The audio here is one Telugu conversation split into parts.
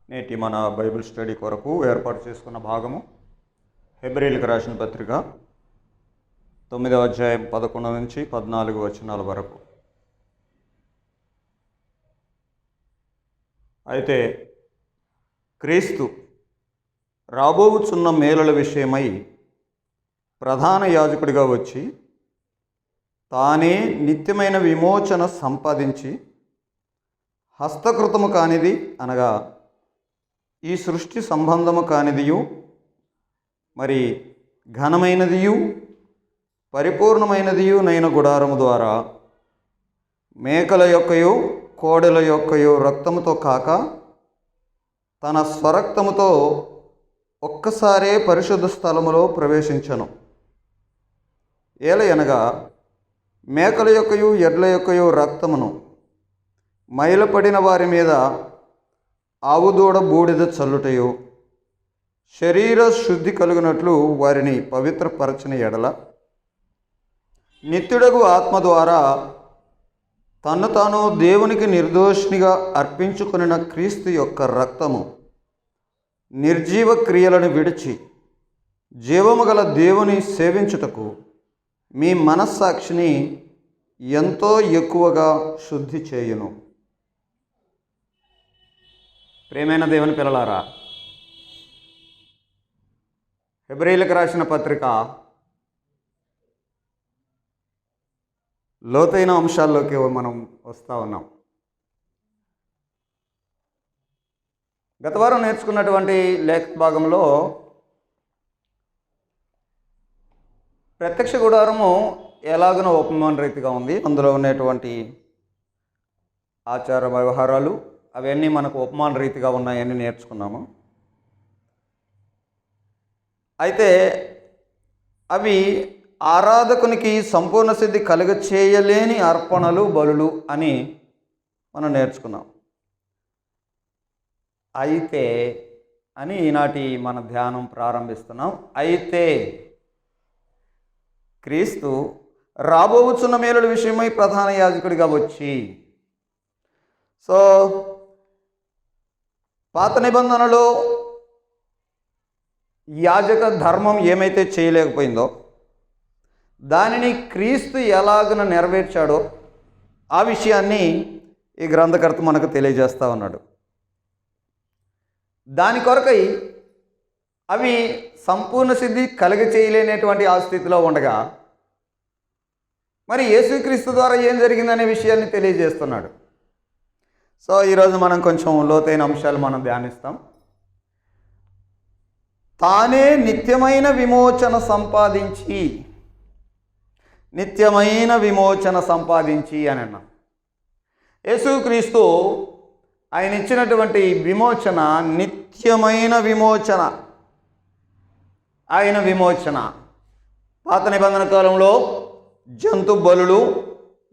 నేటి మన బైబిల్ స్టడీ కొరకు ఏర్పాటు చేసుకున్న భాగము హెబ్రీయులకు రాసిన పత్రిక 9వ అధ్యాయం 11 నుంచి 14 వచనాల వరకు. అయితే క్రీస్తు రాబోవుచున్న మేలుల విషయమై ప్రధాన యాజకుడిగా వచ్చి తానే నిత్యమైన విమోచన సంపాదించి హస్తకృతము కానిది అనగా ఈ సృష్టి సంబంధము కానిదియు మరి ఘనమైనదియు పరిపూర్ణమైనదియు నైన గుడారము ద్వారా మేకల యొక్కయో కోడెల యొక్కయో రక్తముతో కాక తన స్వరక్తముతో ఒక్కసారే పరిశుద్ధ స్థలములో ప్రవేశించను. ఏలయనగా మేకల యొక్కయు ఎడ్ల యొక్కయు రక్తమును మైలపడిన వారి మీద ఆవుదూడ బూడిద చల్లుటయో శరీర శుద్ధి కలుగునట్లు వారిని పవిత్రపరచని ఎడల నిత్యుడగు ఆత్మ ద్వారా తన్ను తాను దేవునికి నిర్దోషినిగా అర్పించుకొనిన క్రీస్తు యొక్క రక్తము నిర్జీవ క్రియలను విడిచి జీవము గల దేవుని సేవించుటకు మీ మనస్సాక్షిని ఎంతో ఎక్కువగా శుద్ధి చేయును. ప్రియమైన దేవుని పిల్లలారా, హెబ్రీయులకు రాసిన పత్రిక లోతైన అంశాల్లోకి మనం వస్తూ ఉన్నాం. గత వారం నేర్చుకున్నటువంటి లేఖ భాగంలో ప్రత్యక్ష గుడారము ఎలాగనో ఉపమాన రీతిగా ఉంది. అందులో ఉన్నటువంటి ఆచార వ్యవహారాలు అవన్నీ మనకు ఉపమాన రీతిగా ఉన్నాయని నేర్చుకున్నాము. అయితే అవి ఆరాధకునికి సంపూర్ణ సిద్ధి కలుగచేయలేని అర్పణలు, బలులు అని మనం నేర్చుకున్నాం. అయితే అని ఈనాటి మన ధ్యానం ప్రారంభిస్తున్నాం. అయితే క్రీస్తు రాబోవుచున్న మేలుల విషయమై ప్రధాన యాజకుడిగా వచ్చి, సో పాత నిబంధనలో యాజక ధర్మం ఏమైతే చేయలేకపోయిందో దానిని క్రీస్తు ఎలాగన నెరవేర్చాడో ఆ విషయాన్ని ఈ గ్రంథకర్త మనకు తెలియజేస్తూ ఉన్నాడు. దాని కొరకై అవి సంపూర్ణ సిద్ధి చేయలేనటువంటి ఆ స్థితిలో ఉండగా మరి యేసుక్రీస్తు ద్వారా ఏం జరిగిందనే విషయాన్ని తెలియజేస్తున్నాడు. సో ఈరోజు మనం కొంచెం లోతైన అంశాలు మనం ధ్యానిస్తాం. తానే నిత్యమైన విమోచన సంపాదించి అని అన్నాం. యేసుక్రీస్తు ఆయన ఇచ్చినటువంటి విమోచన నిత్యమైన విమోచన. ఆయన విమోచన పాత నిబంధన కాలంలో జంతు బలులు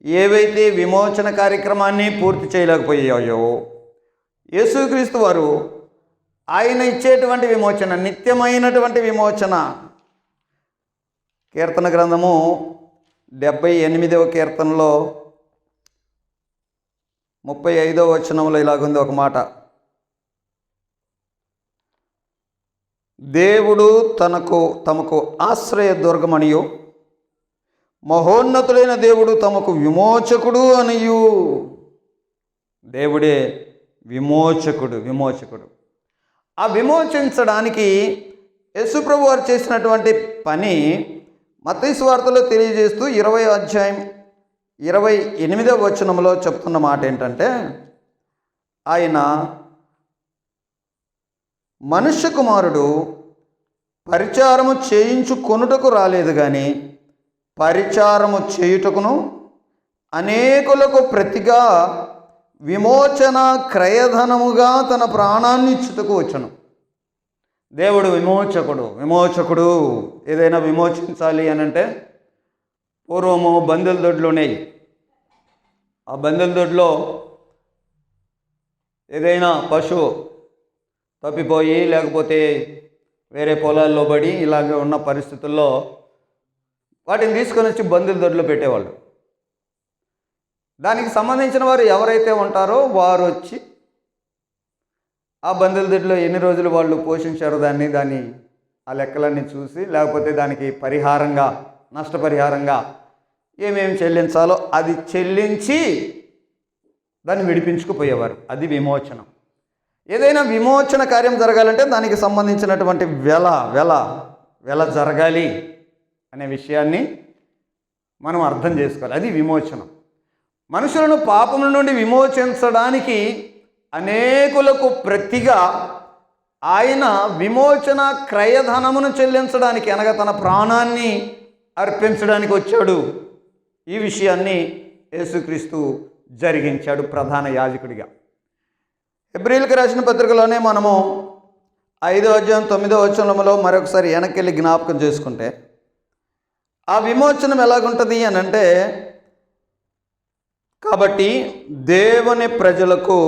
ఏవైతే విమోచన కార్యక్రమాన్ని పూర్తి చేయలేకపోయాయో యేసుక్రీస్తు వారు ఆయన ఇచ్చేటువంటి విమోచన నిత్యమైనటువంటి విమోచన. కీర్తన గ్రంథము 78వ కీర్తనలో 35వ వచనంలో ఇలాగుంది ఒక మాట: దేవుడు తమకు ఆశ్రయ దుర్గమనియు మహోన్నతులైన దేవుడు తమకు విమోచకుడు అనియు. దేవుడే విమోచకుడు. ఆ విమోచించడానికి యేసుప్రభు వారు చేసినటువంటి పని మత్తయి సువార్తలో తెలియజేస్తూ 20వ అధ్యాయం 28వ వచనంలో చెప్తున్న మాట ఏంటంటే, ఆయన మనుష్య కుమారుడు పరిచారము చేయించుకొనుటకు రాలేదు కానీ పరిచారము చేయుటకును అనేకులకు ప్రతిగా విమోచన క్రయధనముగా తన ప్రాణాన్ని ఇచ్చుటకు వచ్చును. దేవుడు విమోచకుడు. ఏదైనా విమోచించాలి అని అంటే పూర్వము బందెల దొడ్లు ఉన్నాయి. ఆ బందెల దొడ్లో ఏదైనా పశువు తప్పిపోయి లేకపోతే వేరే పొలాల్లో పడి ఇలాగే ఉన్న పరిస్థితుల్లో వాటిని తీసుకొని వచ్చి బందెల దొడ్లో పెట్టేవాళ్ళు. దానికి సంబంధించిన వారు ఎవరైతే ఉంటారో వారు వచ్చి ఆ బంధువుల దొడ్లో ఎన్ని రోజులు వాళ్ళు పోషించారు దాన్ని ఆ లెక్కలన్నీ చూసి, లేకపోతే దానికి పరిహారంగా, నష్టపరిహారంగా ఏమేమి చెల్లించాలో అది చెల్లించి దాన్ని విడిపించుకుపోయేవారు. అది విమోచనం. ఏదైనా విమోచన కార్యం జరగాలంటే దానికి సంబంధించినటువంటి వెల జరగాలి అనే విషయాన్ని మనం అర్థం చేసుకోవాలి. అది విమోచనం. మనుషులను పాపముల నుండి విమోచించడానికి అనేకులకు ప్రతిగా ఆయన విమోచన క్రయధనమును చెల్లించడానికి, అనగా తన ప్రాణాన్ని అర్పించడానికి వచ్చాడు. ఈ విషయాన్ని యేసుక్రీస్తు జరిగించాడు ప్రధాన యాజకుడిగా. హెబ్రీయులకు రాసిన పత్రికలోనే మనము 5వ అధ్యాయం 9వ వచనంలో మరొకసారి వెనక్కి జ్ఞాపకం చేసుకుంటే ఆ విమోచనం ఎలాగుంటుంది అని అంటే, కాబట్టి దేవుని ప్రజలకు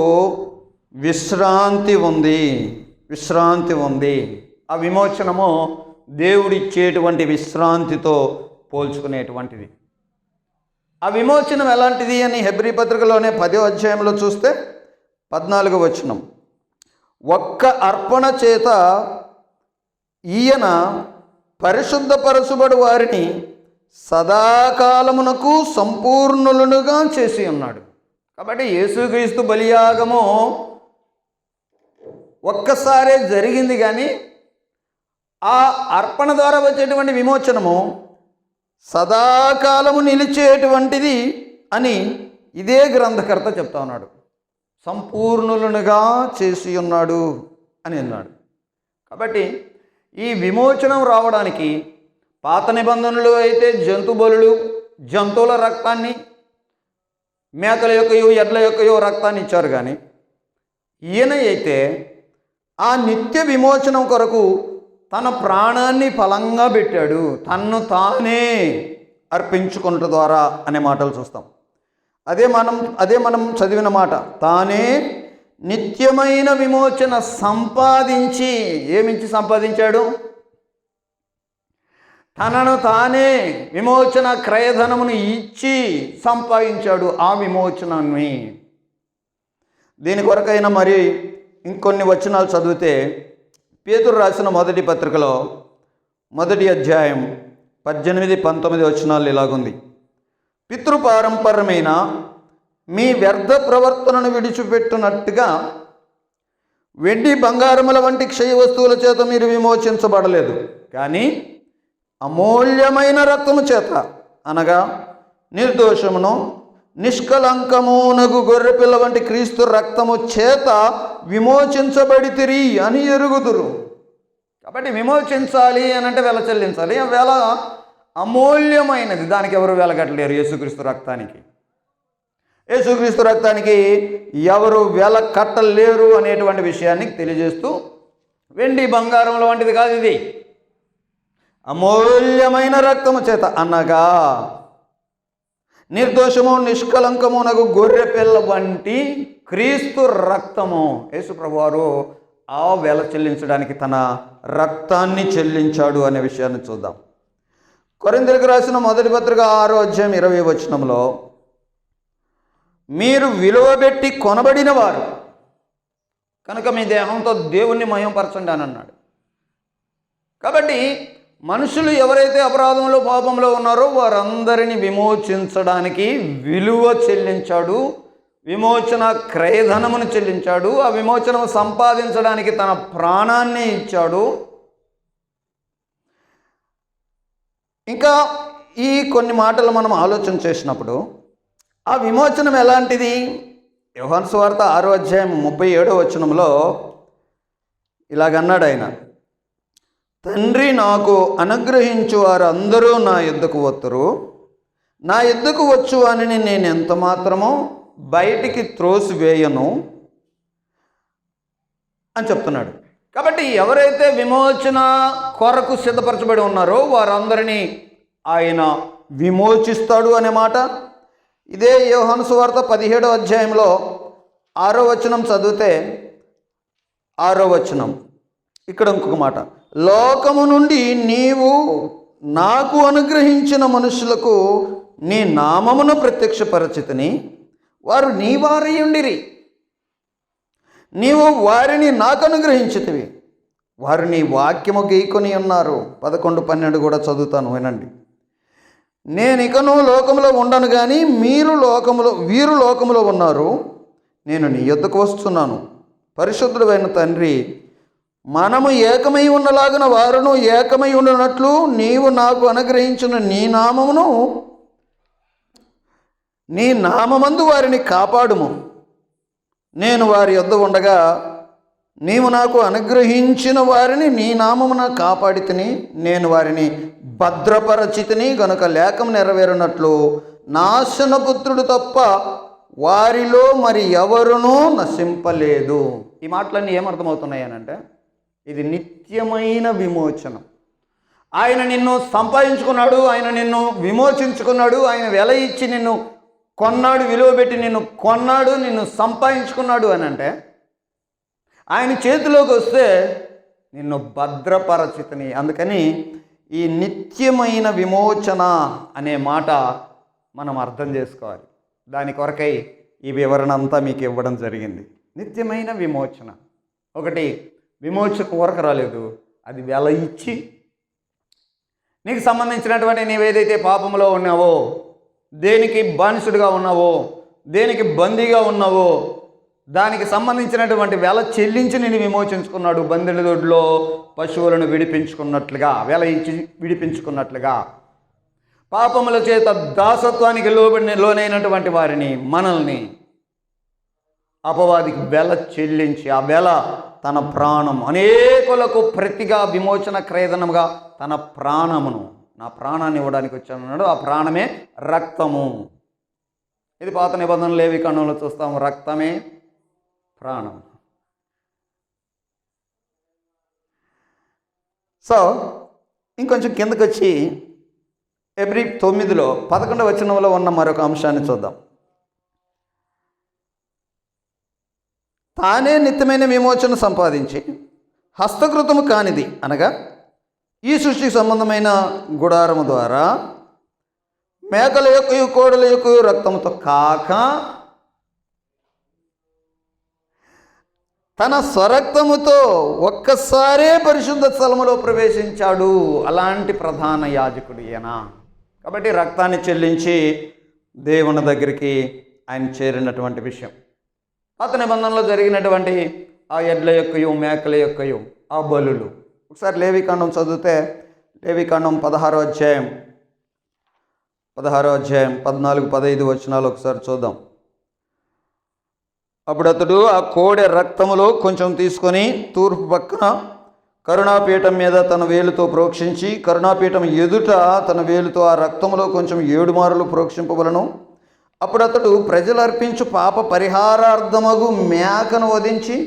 విశ్రాంతి ఉంది. ఆ విమోచనము దేవుడిచ్చేటువంటి విశ్రాంతితో పోల్చుకునేటువంటిది. ఆ విమోచనం ఎలాంటిది అని హెబ్రీ పత్రికలోనే 10వ అధ్యాయంలో చూస్తే 14వ వచనం, ఒక్క అర్పణ చేత ఈయన పరిశుద్ధపరచుబడి వారిని సదాకాలమునకు సంపూర్ణులుగా చేసి ఉన్నాడు. కాబట్టి యేసుక్రీస్తు బలియాగము ఒక్కసారే జరిగింది, కానీ ఆ అర్పణ ద్వారా వచ్చేటువంటి విమోచనము సదాకాలము నిలిచేటువంటిది అని ఇదే గ్రంథకర్త చెప్తా ఉన్నాడు. సంపూర్ణులుగా చేసి ఉన్నాడు అని అన్నాడు. కాబట్టి ఈ విమోచనం రావడానికి పాత నిబంధనలు అయితే జంతు బలులు, జంతువుల రక్తాన్ని, మేకల యొక్కయో ఎడ్ల యొక్కయో రక్తాన్ని ఇచ్చారు. కానీ ఈయన అయితే ఆ నిత్య విమోచనం కొరకు తన ప్రాణాన్ని ఫలంగా పెట్టాడు. తన్ను తానే అర్పించుకున్న ద్వారా అనే మాటలు చూస్తాం. అదే మనం చదివిన మాట, తానే నిత్యమైన విమోచన సంపాదించి, ఏమించి సంపాదించాడు? తనను తానే విమోచన క్రయధనమును ఇచ్చి సంపాదించాడు ఆ విమోచనాన్ని. దీని కొరకైనా మరి ఇంకొన్ని వచనాలు చదివితే పేతురు రాసిన మొదటి పత్రికలో 1వ అధ్యాయం 18-19 వచనాలు ఇలాగుంది, పితృపారంపర్యమైన మీ వ్యర్థ ప్రవర్తనను విడిచిపెట్టునట్టుగా వెండి బంగారముల వంటి క్షయ వస్తువుల చేత మీరు విమోచించబడలేదు, కానీ అమూల్యమైన రక్తము చేత, అనగా నిర్దోషమును నిష్కలంకమునగు గొర్రెపిల్ల వంటి క్రీస్తు రక్తము చేత విమోచించబడితిరి అని ఎరుగుదురు. కాబట్టి విమోచించాలి అని అంటే వెల చెల్లించాలి. ఆ వెల అమూల్యమైనది, దానికి ఎవరు వెలగట్టలేరు. యేసుక్రీస్తు రక్తానికి ఎవరు వెల కట్టలేరు అనేటువంటి విషయాన్ని తెలియజేస్తూ, వెండి బంగారముల వంటిది కాదు ఇది, అమూల్యమైన రక్తము చేత, అనగా నిర్దోషము నిష్కలంకమునగు గొర్రె పిల్ల వంటి క్రీస్తు రక్తము. యేసు ప్రభువారు ఆ వెల చెల్లించడానికి తన రక్తాన్ని చెల్లించాడు అనే విషయాన్ని చూద్దాం. కొరింథీయులకు రాసిన మొదటి పత్రిక 6వ అధ్యాయం 20వ వచనంలో, మీరు విలువబెట్టి కొనబడిన వారు కనుక మీ దేహంతో దేవుణ్ణి మహిమపరచండి అని అన్నాడు. కాబట్టి మనుషులు ఎవరైతే అపరాధంలో పాపంలో ఉన్నారో వారందరినీ విమోచించడానికి విలువ చెల్లించాడు, విమోచన క్రయధనమును చెల్లించాడు, ఆ విమోచనము సంపాదించడానికి తన ప్రాణాన్ని ఇచ్చాడు. ఇంకా ఈ కొన్ని మాటలు మనం ఆలోచన చేసినప్పుడు ఆ విమోచనం ఎలాంటిది? యోహాను సువార్త 6వ అధ్యాయం 37వ వచనంలో ఇలాగన్నాడు ఆయన, తండ్రి నాకు అనుగ్రహించు వారు అందరూ నా యొద్దకు వత్తురు, నా యొద్దకు వచ్చు అని నేను ఎంత మాత్రమో బయటికి త్రోసివేయను అని చెప్తున్నాడు. కాబట్టి ఎవరైతే విమోచన కొరకు సిద్ధపరచబడి ఉన్నారో వారందరినీ ఆయన విమోచిస్తాడు అనే మాట. ఇదే యోహాను సువార్త 17వ అధ్యాయంలో 6వ వచనం చదివితే 6వ వచనం ఇక్కడ ఇంకొక మాట, లోకము నుండి నీవు నాకు అనుగ్రహించిన మనుషులకు నీ నామమును ప్రత్యక్షపరచితిని, వారు నీ వారై ఉండిరి, నీవు వారిని నాకు అనుగ్రహించితివి, వారు నీ వాక్యము గైకొని ఉన్నారు. 11, 12 కూడా చదువుతాను, వినండి. నేను ఇకను లోకములో ఉండను కానీ వీరు లోకములో ఉన్నారు, నేను నీ యొద్దకు వస్తున్నాను. పరిశుద్ధుడైన తండ్రి, మనము ఏకమై ఉన్నలాగున వారును ఏకమై ఉండినట్లు నీవు నాకు అనుగ్రహించిన నీ నామమందు వారిని కాపాడుము. నేను వారి యొద్ద ఉండగా నీవు నాకు అనుగ్రహించిన వారిని నీ నామమున కాపాడితిని. నేను వారిని భద్రపరచితిని గనుక లేఖం నెరవేరునట్లు నాశనపుత్రుడు తప్ప వారిలో మరి ఎవరునూ నశింపలేదు. ఈ మాటలన్నీ ఏమర్థమవుతున్నాయి అనంటే, ఇది నిత్యమైన విమోచనం. ఆయన నిన్ను సంపాదించుకున్నాడు, ఆయన నిన్ను విమోచించుకున్నాడు, ఆయన వెల ఇచ్చి నిన్ను కొన్నాడు, విలువ పెట్టి నిన్ను కొన్నాడు, నిన్ను సంపాదించుకున్నాడు అని అంటే, ఆయన చేతిలోకి వస్తే నిన్ను భద్రపరచితిని. అందుకని ఈ నిత్యమైన విమోచన అనే మాట మనం అర్థం చేసుకోవాలి. దాని కొరకై ఈ వివరణ అంతా మీకు ఇవ్వడం జరిగింది. నిత్యమైన విమోచన ఒకటి విమోచన కొరకు రాలేదు, అది వెల ఇచ్చి నీకు సంబంధించినటువంటి నీవేదైతే పాపంలో ఉన్నావో, దేనికి బానిసుడిగా ఉన్నావో, దేనికి బందీగా ఉన్నావో, దానికి సంబంధించినటువంటి వెల చెల్లించి నేను విమోచించుకున్నాడు. బందెల దొడ్లో పశువులను విడిపించుకున్నట్లుగా, వెల ఇచ్చి విడిపించుకున్నట్లుగా పాపముల చేత దాసత్వానికి లోనైనటువంటి వారిని, మనల్ని అపవాదికి వెల చెల్లించి, ఆ వెల తన ప్రాణం అనేకులకు ప్రతిగా విమోచన క్రయధనముగా తన ప్రాణమును, నా ప్రాణాన్ని ఇవ్వడానికి వచ్చానన్నాడు. ఆ ప్రాణమే రక్తము. ఇది పాత నిబంధనలు లేవికాండంలో చూస్తాము, రక్తమే ప్రాణం. సో ఇంకొంచెం కిందకు వచ్చి Hebrew 9 11వ వచనంలో ఉన్న మరొక అంశాన్ని చూద్దాం. తానే నిత్యమైన విమోచన సంపాదించి హస్తకృతము కానిది అనగా ఈ సృష్టికి సంబంధమైన గుడారము ద్వారా మేకల యొక్కయు కోడల యొక్కయు రక్తముతో కాక తన స్వరక్తముతో ఒక్కసారే పరిశుద్ధ స్థలములో ప్రవేశించాడు. అలాంటి ప్రధాన యాజకుడు ఈయన. కాబట్టి రక్తాన్ని చెల్లించి దేవుని దగ్గరికి ఆయన చేరినటువంటి విషయం. పాత నిబంధనలో జరిగినటువంటి ఆ ఎడ్ల యొక్కయు మేకల యొక్కయు ఆ బలులు ఒకసారి లేవికాండం చదివితే, లేవికాండం 16వ అధ్యాయం 14, 15 వచనాలు ఒకసారి చూద్దాం. అప్పుడు అతడు ఆ కోడె రక్తములో కొంచెం తీసుకొని తూర్పు పక్కన కరుణాపీఠం మీద తన వేలుతో ప్రోక్షించి, కరుణాపీఠం ఎదుట తన వేలుతో ఆ రక్తములో కొంచెం 7 మారులు ప్రోక్షింపవలను. అప్పుడు అతడు ప్రజలు అర్పించు పాప పరిహారార్థమగు మేకను వధించి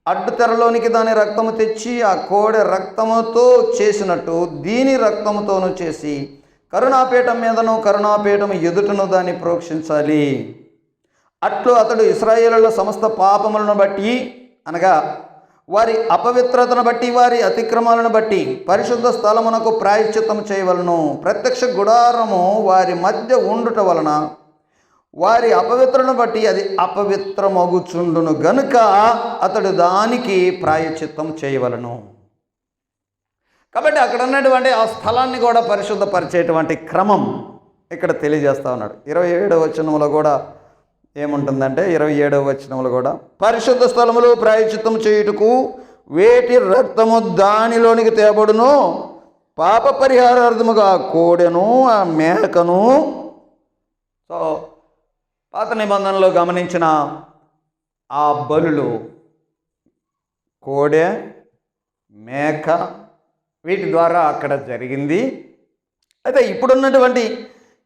అడ్డు తెరలోనికి దాని రక్తము తెచ్చి ఆ కోడె రక్తముతో చేసినట్టు దీని రక్తముతోనూ చేసి కరుణాపీఠం మీదను కరుణాపీఠం ఎదుటను దాన్ని ప్రోక్షించాలి. అట్లు అతడు ఇశ్రాయేలుల సమస్త పాపములను బట్టి, అనగా వారి అపవిత్రతను బట్టి, వారి అతిక్రమాలను బట్టి పరిశుద్ధ స్థలమునకు ప్రాయశ్చిత్తము చేయవలను. ప్రత్యక్ష గుడారము వారి మధ్య ఉండుట వలన వారి అపవిత్రను బట్టి అది అపవిత్రమగుచుండును గనుక అతడు దానికి ప్రాయశ్చిత్తం చేయవలను. కాబట్టి అక్కడ ఉన్నటువంటి ఆ స్థలాన్ని కూడా పరిశుద్ధపరిచేటువంటి క్రమం ఇక్కడ తెలియజేస్తా ఉన్నాడు. 27వ వచనంలో కూడా ఏముంటుందంటే, 27వ వచనంలో కూడా పరిశుద్ధ స్థలములో ప్రాయశ్చిత్తం చేయుటకు వేటి రక్తము దానిలోనికి తేబడును, పాప పరిహారార్థముగా కోడెను ఆ మేకను. సో పాత నిబంధనలో గమనించిన ఆ బలులు కోడె, మేక, వీటి ద్వారా అక్కడ జరిగింది. అయితే ఇప్పుడున్నటువంటి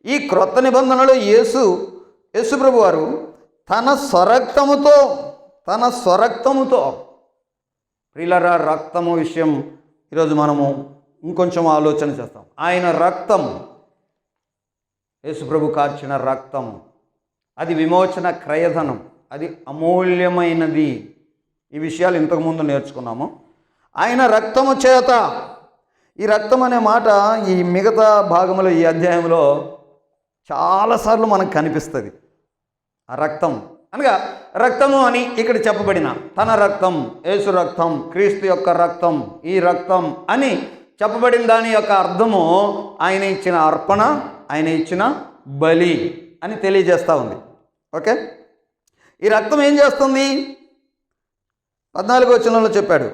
ఈ క్రొత్త నిబంధనలో యేసు ప్రభు వారు తన స్వరక్తముతో ప్రియులారా, రక్తము విషయం ఈరోజు మనము ఇంకొంచెం ఆలోచన చేస్తాం. ఆయన రక్తం, యేసు ప్రభు కార్చిన రక్తం, అది విమోచన క్రయధనం, అది అమూల్యమైనది. ఈ విషయాలు ఇంతకుముందు నేర్చుకున్నాము. ఆయన రక్తము చేత, ఈ రక్తం అనే మాట ఈ మిగతా భాగంలో, ఈ అధ్యాయంలో చాలాసార్లు మనకు కనిపిస్తుంది. ఆ రక్తం అనగా రక్తము అని ఇక్కడ చెప్పబడిన తన రక్తం, యేసు రక్తం, క్రీస్తు యొక్క రక్తం, ఈ రక్తం అని చెప్పబడిన దాని యొక్క అర్థము ఆయన ఇచ్చిన అర్పణ, ఆయన ఇచ్చిన బలి అని తెలియజేస్తూ ఉంది. ఓకే, ఈ రక్తం ఏం చేస్తుంది? 14వ వచనంలో చెప్పాడు.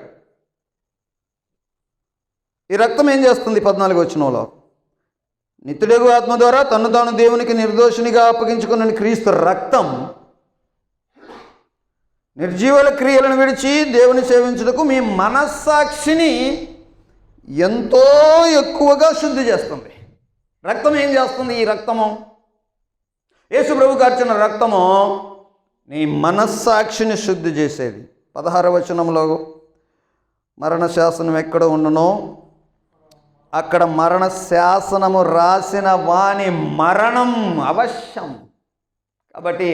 ఈ రక్తం ఏం చేస్తుంది? 14వ వచనంలో, నిత్యుడగు ఆత్మ ద్వారా తన్ను తాను దేవునికి నిర్దోషినిగా అప్పగించుకున్న క్రీస్తు రక్తం నిర్జీవుల క్రియలను విడిచి దేవుని సేవించుటకు మీ మనస్సాక్షిని ఎంతో ఎక్కువగా శుద్ధి చేస్తుంది. రక్తం ఏం చేస్తుంది? ఈ రక్తము, యేసు ప్రభు కార్చిన రక్తము నీ మనస్సాక్షిని శుద్ధి చేసేది. 16వ వచనంలో మరణ శాసనం ఎక్కడ ఉండనో అక్కడ మరణ శాసనము రాసిన వాని మరణం అవశ్యం. కాబట్టి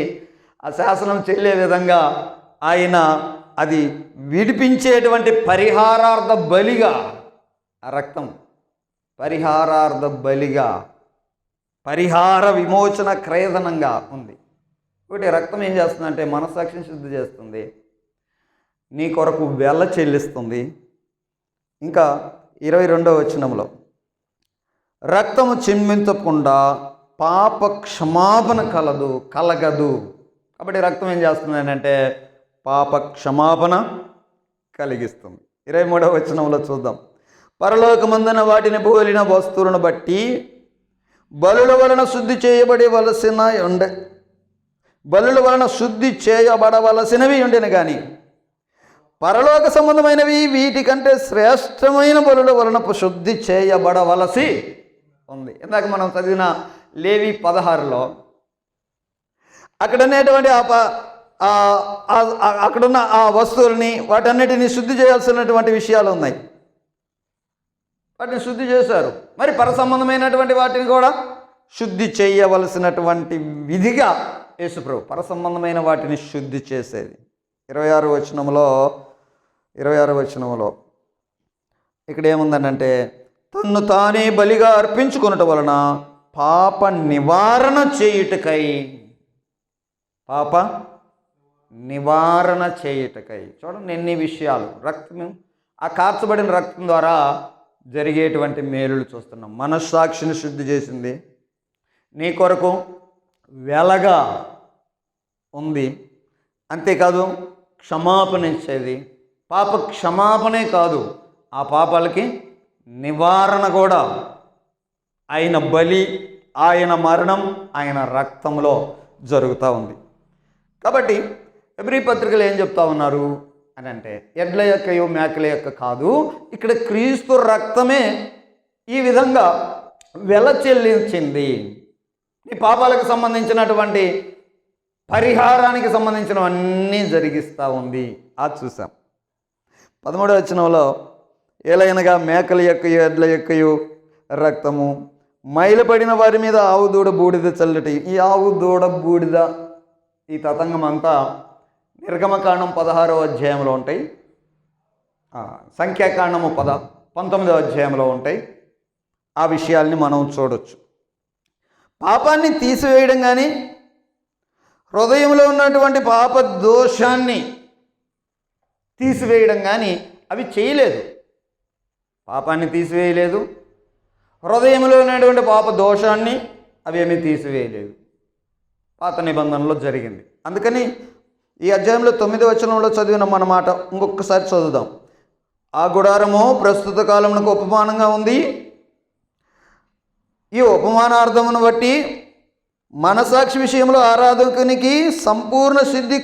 ఆ శాసనం చెల్లే విధంగా ఆయన అది విడిపించేటువంటి పరిహారార్థ బలిగా, ఆ రక్తం పరిహారార్థ బలిగా, పరిహార విమోచన క్రయధనంగా ఉంది. ఒకటి రక్తం ఏం చేస్తుందంటే మనస్సాక్షిని శుద్ధి చేస్తుంది, నీ కొరకు వెల చెల్లిస్తుంది. ఇంకా 22వ వచనంలో రక్తము చిందించకుండా పాప క్షమాపణ కలగదు. కాబట్టి రక్తం ఏం చేస్తుంది అంటే పాప క్షమాపణ కలిగిస్తుంది. 23వ వచనంలో చూద్దాం. పరలోకమందున వాటిని పోలిన వస్తువులను బట్టి బలుల వలన శుద్ధి చేయబడవలసినవి ఉండెను కానీ పరలోక సంబంధమైనవి వీటికంటే శ్రేష్టమైన బలుల వలన శుద్ధి చేయబడవలసి ఉంది. ఇందాక మనం చదివిన లేవి 16లో అక్కడనేటువంటి అక్కడున్న ఆ వస్తువుల్ని వాటన్నిటిని శుద్ధి చేయాల్సినటువంటి విషయాలు ఉన్నాయి. వాటిని శుద్ధి చేశారు. మరి పరసంబంధమైనటువంటి వాటిని కూడా శుద్ధి చేయవలసినటువంటి విధిగా యేసుప్రభు పరసంబంధమైన వాటిని శుద్ధి చేసేది. 26వ వచనంలో ఇక్కడ ఏముందనంటే తన్ను తానే బలిగా అర్పించుకొనుట వలన పాప నివారణ చేయుటకై చూడండి ఎన్ని విషయాలు. రక్తం, ఆ కార్చబడిన రక్తం ద్వారా జరిగేటువంటి మేలులు చూస్తున్నాం. మనస్సాక్షిని శుద్ధి చేసింది, నీ కొరకు వెలగా ఉంది. అంతేకాదు క్షమాపణ ఇచ్చేది. పాప క్షమాపణే కాదు, ఆ పాపాలకి నివారణ కూడా ఆయన బలి, ఆయన మరణం, ఆయన రక్తంలో జరుగుతూ ఉంది. కాబట్టి ఎబ్రీ పత్రికలు ఏం చెప్తా ఉన్నారు అని అంటే ఎడ్ల యొక్కయో మేకల యొక్క కాదు, ఇక్కడ క్రీస్తు రక్తమే ఈ విధంగా వెల చెల్లించింది. నీ పాపాలకు సంబంధించినటువంటి పరిహారానికి సంబంధించినవన్నీ జరిగిస్తూ ఉంది. అది చూసాం. 13వ వచనంలో ఏలైనగా మేకల యొక్కయో ఎడ్ల యొక్కయో రక్తము మైలపడిన వారి మీద ఆవు దూడ బూడిద చల్లటి. ఈ ఆవు దూడ బూడిద ఈ తతంగం అంతా నిర్గమకాండం 16వ అధ్యాయంలో ఉంటాయి, సంఖ్యాకాండము 19వ అధ్యాయంలో ఉంటాయి. ఆ విషయాల్ని మనం చూడొచ్చు. పాపాన్ని తీసివేయడం కానీ హృదయంలో ఉన్నటువంటి పాప దోషాన్ని తీసివేయడం కానీ అవి చేయలేదు. పాపాన్ని తీసివేయలేదు, హృదయంలో ఉన్నటువంటి పాప దోషాన్ని అవి ఏమీ తీసివేయలేదు. పాత నిబంధనలో జరిగింది. అందుకని ఈ అధ్యాయంలో 9వ వచనంలో చదివిన మన మాట ఇంకొకసారి చదువుదాం. ఆ గుడారము ప్రస్తుత కాలమునకు ఉపమానంగా ఉంది. ఈ ఉపమానార్థమును బట్టి మనసాక్షి విషయంలో ఆరాధకునికి సంపూర్ణ సిద్ధి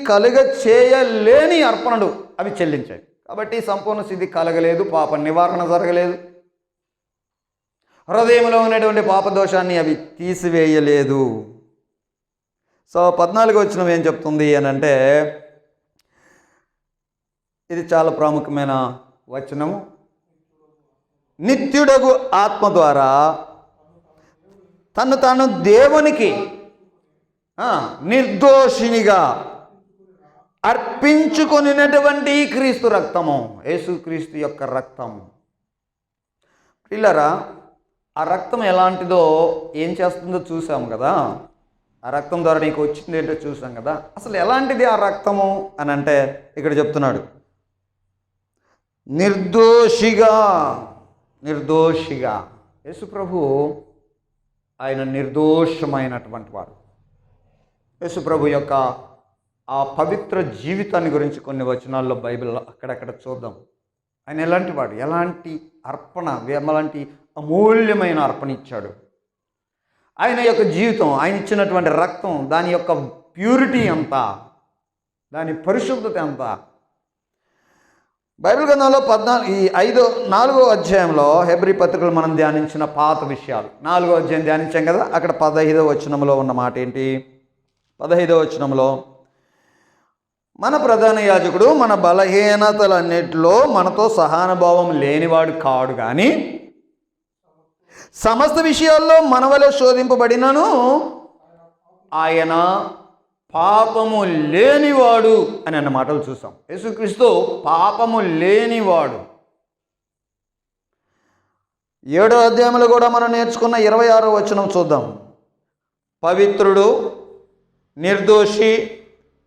చేయలేని అర్పణలు అవి చెల్లించాయి. కాబట్టి సంపూర్ణ సిద్ధి కలగలేదు, పాప నివారణ జరగలేదు, హృదయంలో ఉన్నటువంటి పాపదోషాన్ని అవి తీసివేయలేదు. సో 14వ వచనం ఏం చెప్తుంది అని అంటే, ఇది చాలా ప్రాముఖ్యమైన వచనము. నిత్యుడగు ఆత్మ ద్వారా తను తాను దేవునికి నిర్దోషినిగా అర్పించుకొనినటువంటి క్రీస్తు రక్తము, యేసుక్రీస్తు యొక్క రక్తము. పిల్లరా, ఆ రక్తం ఎలాంటిదో ఏం చేస్తుందో చూసాం కదా. ఆ ఆ రక్తం ద్వారా నీకు వచ్చింది ఏంటో చూసాం కదా. అసలు ఎలాంటిది ఆ రక్తము అని అంటే ఇక్కడ చెప్తున్నాడు, నిర్దోషిగా. యేసు ప్రభు ఆయన నిర్దోషమైనటువంటి వాడు. యేసు ప్రభు యొక్క ఆ పవిత్ర జీవితాన్ని గురించి కొన్ని వచనాల్లో బైబిల్లో అక్కడక్కడ చూద్దాం. ఆయన ఎలాంటి వాడు, ఎలాంటి అర్పణ, ఎలాంటి అమూల్యమైన అర్పణ ఇచ్చాడు. ఆయన యొక్క జీవితం, ఆయన ఇచ్చినటువంటి రక్తం, దాని యొక్క ప్యూరిటీ ఎంత, దాని పరిశుద్ధత ఎంత. బైబిల్ గ్రంథంలో 4వ అధ్యాయంలో హెబ్రీ పత్రికలు మనం ధ్యానించిన పాత విషయాలు. 4వ అధ్యాయం ధ్యానించాం కదా. అక్కడ 15వ వచనంలో ఉన్న మాట ఏంటి? 15వ వచనంలో, మన ప్రధాన యాజకుడు మన బలహీనతలన్నిటిలో మనతో సహానుభావం లేనివాడు కాడు, కానీ సమస్త విషయాల్లో మన వలె శోధింపబడినను ఆయన పాపము లేనివాడు అని అన్న మాటలు చూసాం. యేసుక్రీస్తు పాపము లేనివాడు. 7వ అధ్యాయంలో కూడా మనం నేర్చుకున్న 26వ వచనం చూద్దాం. పవిత్రుడు, నిర్దోషి,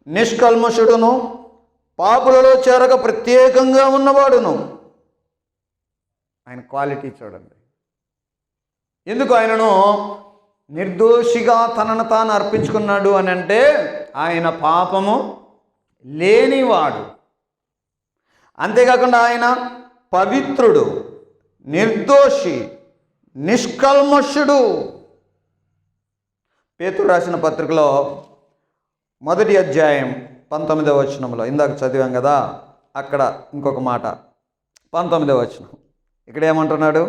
నిష్కల్మషుడును, పాపులలో చేరక ప్రత్యేకంగా ఉన్నవాడును. ఆయన క్వాలిటీ చూడండి. ఎందుకు ఆయనను నిర్దోషిగా తనను తాను అర్పించుకున్నాడు అని అంటే ఆయన పాపము లేనివాడు. అంతేకాకుండా ఆయన పవిత్రుడు, నిర్దోషి, నిష్కల్మషుడు. పేతురు రాసిన పత్రికలో 1వ అధ్యాయం 19వ వచనంలో ఇందాక చదివాం కదా, అక్కడ ఇంకొక మాట 19వ వచనం. ఇక్కడ ఏమంటున్నాడు?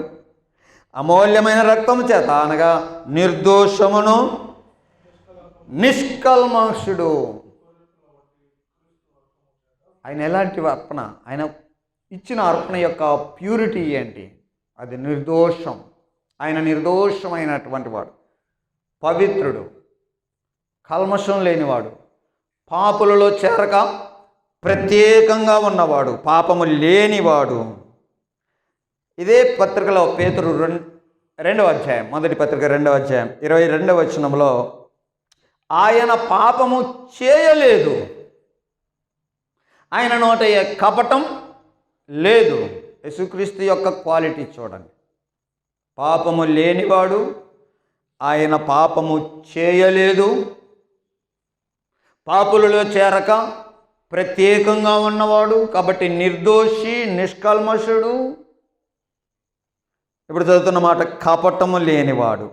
అమూల్యమైన రక్తము చేత అనగా నిర్దోషమును నిష్కల్మషుడు. ఆయన ఎలాంటి అర్పణ, ఆయన ఇచ్చిన అర్పణ యొక్క ప్యూరిటీ ఏంటి? అది నిర్దోషం. ఆయన నిర్దోషమైనటువంటి వాడు, పవిత్రుడు, కల్మషం లేనివాడు, పాపులలో చేరక ప్రత్యేకంగా ఉన్నవాడు, పాపము లేనివాడు. ఇదే పత్రికలో పేతురు 2వ అధ్యాయం, మొదటి పత్రిక 2వ అధ్యాయం 22వ వచనంలో ఆయన పాపము చేయలేదు, ఆయన నోట కపటం లేదు. యేసుక్రీస్తు యొక్క క్వాలిటీ చూడండి. పాపము లేనివాడు, ఆయన పాపము చేయలేదు, పాపులలో చేరక ప్రత్యేకంగా ఉన్నవాడు, కాబట్టి నిర్దోషి, నిష్కల్మషుడు. ఇప్పుడు చదువుతున్న మాట కపటము లేనివాడు.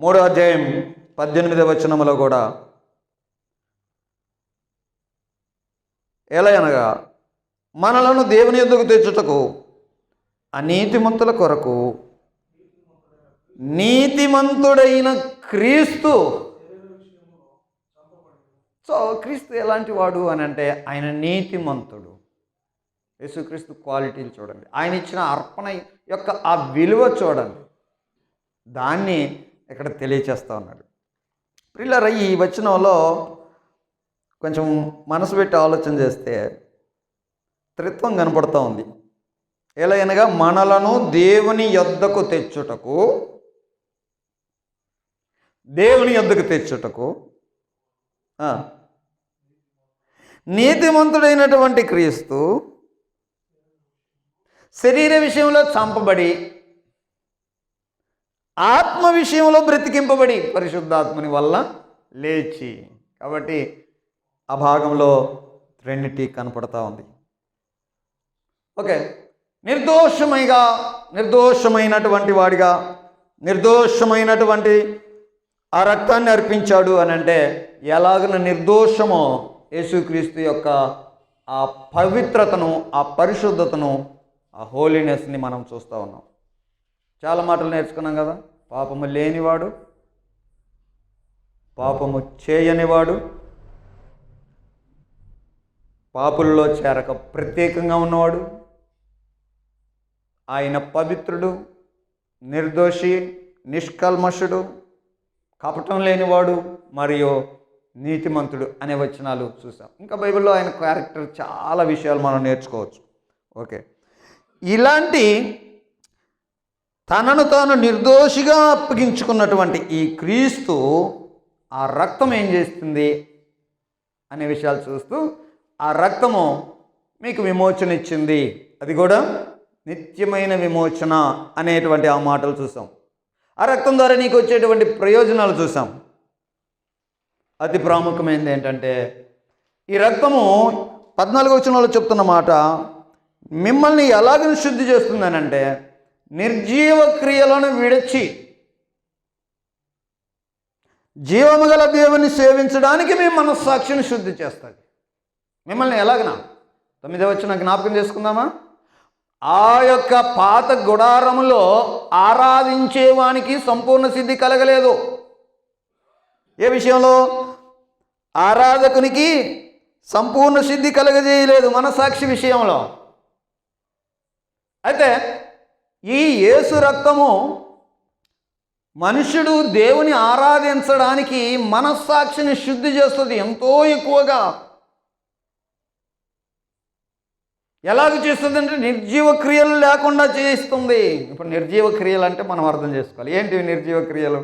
3వ అధ్యాయం 18వ వచనంలో కూడా ఎలా అనగా మనలను దేవుని యొద్దకు తెచ్చుటకు అనీతిమంతుల కొరకు నీతిమంతుడైన క్రీస్తు. సో క్రీస్తు ఎలాంటి వాడు అని అంటే ఆయన నీతిమంతుడు. యేసుక్రీస్తు క్వాలిటీలు చూడండి, ఆయన ఇచ్చిన అర్పణ యొక్క ఆ విలువ చూడండి, దాన్ని ఇక్కడ తెలియచేస్తూ ఉన్నాడు. ప్రియులారా, ఈ వచనంలో కొంచెం మనసు పెట్టి ఆలోచన చేస్తే త్రిత్వం కనపడుతూ ఉంది. ఎలా అనగా మనలను దేవుని యొద్దకు తెచ్చుటకు, నీతిమంతుడైనటువంటి క్రీస్తు శరీర విషయంలో చంపబడి ఆత్మ విషయంలో బ్రతికింపబడి పరిశుద్ధాత్మని వల్ల లేచి. కాబట్టి ఆ భాగంలో ట్రినిటీ కనపడతా ఉంది. ఓకే, నిర్దోషమైనటువంటి వాడిగా నిర్దోషమైనటువంటి ఆ రక్తాన్ని అర్పించాడు అని అంటే ఎలాగన నిర్దోషమో యేసుక్రీస్తు యొక్క ఆ పవిత్రతను, ఆ పరిశుద్ధతను, ఆ హోలీనెస్ని మనం చూస్తూ ఉన్నాం. చాలా మాటలు నేర్చుకున్నాం కదా. పాపము లేనివాడు, పాపము చేయనివాడు, పాపుల్లో చేరక ప్రత్యేకంగా ఉన్నవాడు, ఆయన పవిత్రుడు, నిర్దోషి, నిష్కల్మషుడు, కపటం లేనివాడు మరియు నీతిమంతుడు అనే వచనాలు చూసాం. ఇంకా బైబిల్లో ఆయన క్యారెక్టర్ చాలా విషయాలు మనం నేర్చుకోవచ్చు. ఓకే, ఇలాంటి తనను తాను నిర్దోషిగా అప్పగించుకున్నటువంటి ఈ క్రీస్తు ఆ రక్తం ఏం చేస్తుంది అనే విషయాలు చూస్తూ, ఆ రక్తము మీకు విమోచన ఇచ్చింది, అది కూడా నిత్యమైన విమోచన అనేటువంటి ఆ మాటలు చూసాం. ఆ రక్తం ద్వారా నీకు వచ్చేటువంటి ప్రయోజనాలు చూసాం. అతి ప్రాముఖ్యమైనది ఏంటంటే, ఈ రక్తము 14వ వచనంలో చెప్తున్న మాట మిమ్మల్ని ఎలాగని శుద్ధి చేస్తుందనంటే, నిర్జీవ క్రియలను విడిచి జీవము గల దేవుని సేవించడానికి మీ మనస్సాక్షిని శుద్ధి చేస్తుంది. మిమ్మల్ని ఎలాగనా? 9వ వచనం జ్ఞాపకం చేసుకుందామా? ఆ యొక్క పాత గుడారములో ఆరాధించేవానికి సంపూర్ణ సిద్ధి కలగలేదు. ఏ విషయంలో? ఆరాధకునికి సంపూర్ణ సిద్ధి కలగజేయలేదు, మనసాక్షి విషయంలో. అయితే ఈ యేసు రక్తము మనుషుడు దేవుని ఆరాధించడానికి మనస్సాక్షిని శుద్ధి చేస్తుంది ఎంతో ఎక్కువగా. ఎలాగ చేస్తుందంటే, నిర్జీవ క్రియలు లేకుండా చేయిస్తుంది. ఇప్పుడు నిర్జీవ క్రియలు అంటే మనం అర్థం చేసుకోవాలి. ఏంటి నిర్జీవ క్రియలు?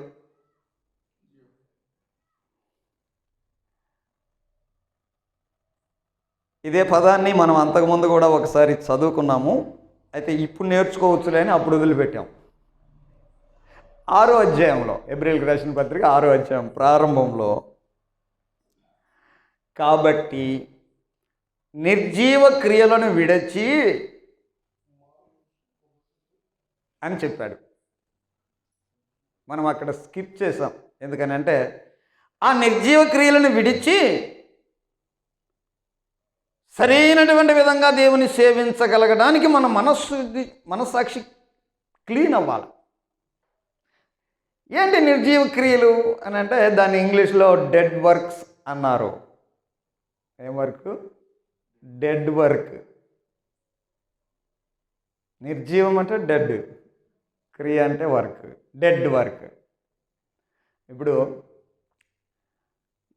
ఇదే పదాన్ని మనం అంతకుముందు కూడా ఒకసారి చదువుకున్నాము. అయితే ఇప్పుడు నేర్చుకోవచ్చులే అని అప్పుడు వదిలిపెట్టాం. 6వ అధ్యాయంలో, ఎబ్రిల్కి రాసిన పత్రిక 6వ అధ్యాయం ప్రారంభంలో, కాబట్టి నిర్జీవ క్రియలను విడిచి అని చెప్పాడు. మనం అక్కడ స్కిప్ చేసాం. ఎందుకనంటే, ఆ నిర్జీవ క్రియలను విడిచి సరైనటువంటి విధంగా దేవుని సేవించగలగడానికి మన మనస్సాక్షి క్లీన్ అవ్వాలి. ఏంటి నిర్జీవ క్రియలు అని అంటే, దాన్ని ఇంగ్లీష్లో డెడ్ వర్క్స్ అన్నారు. ఏం వర్క్? Dead work. నిర్జీవం అంటే డెడ్, క్రియ అంటే వర్క్, డెడ్ వర్క్. ఇప్పుడు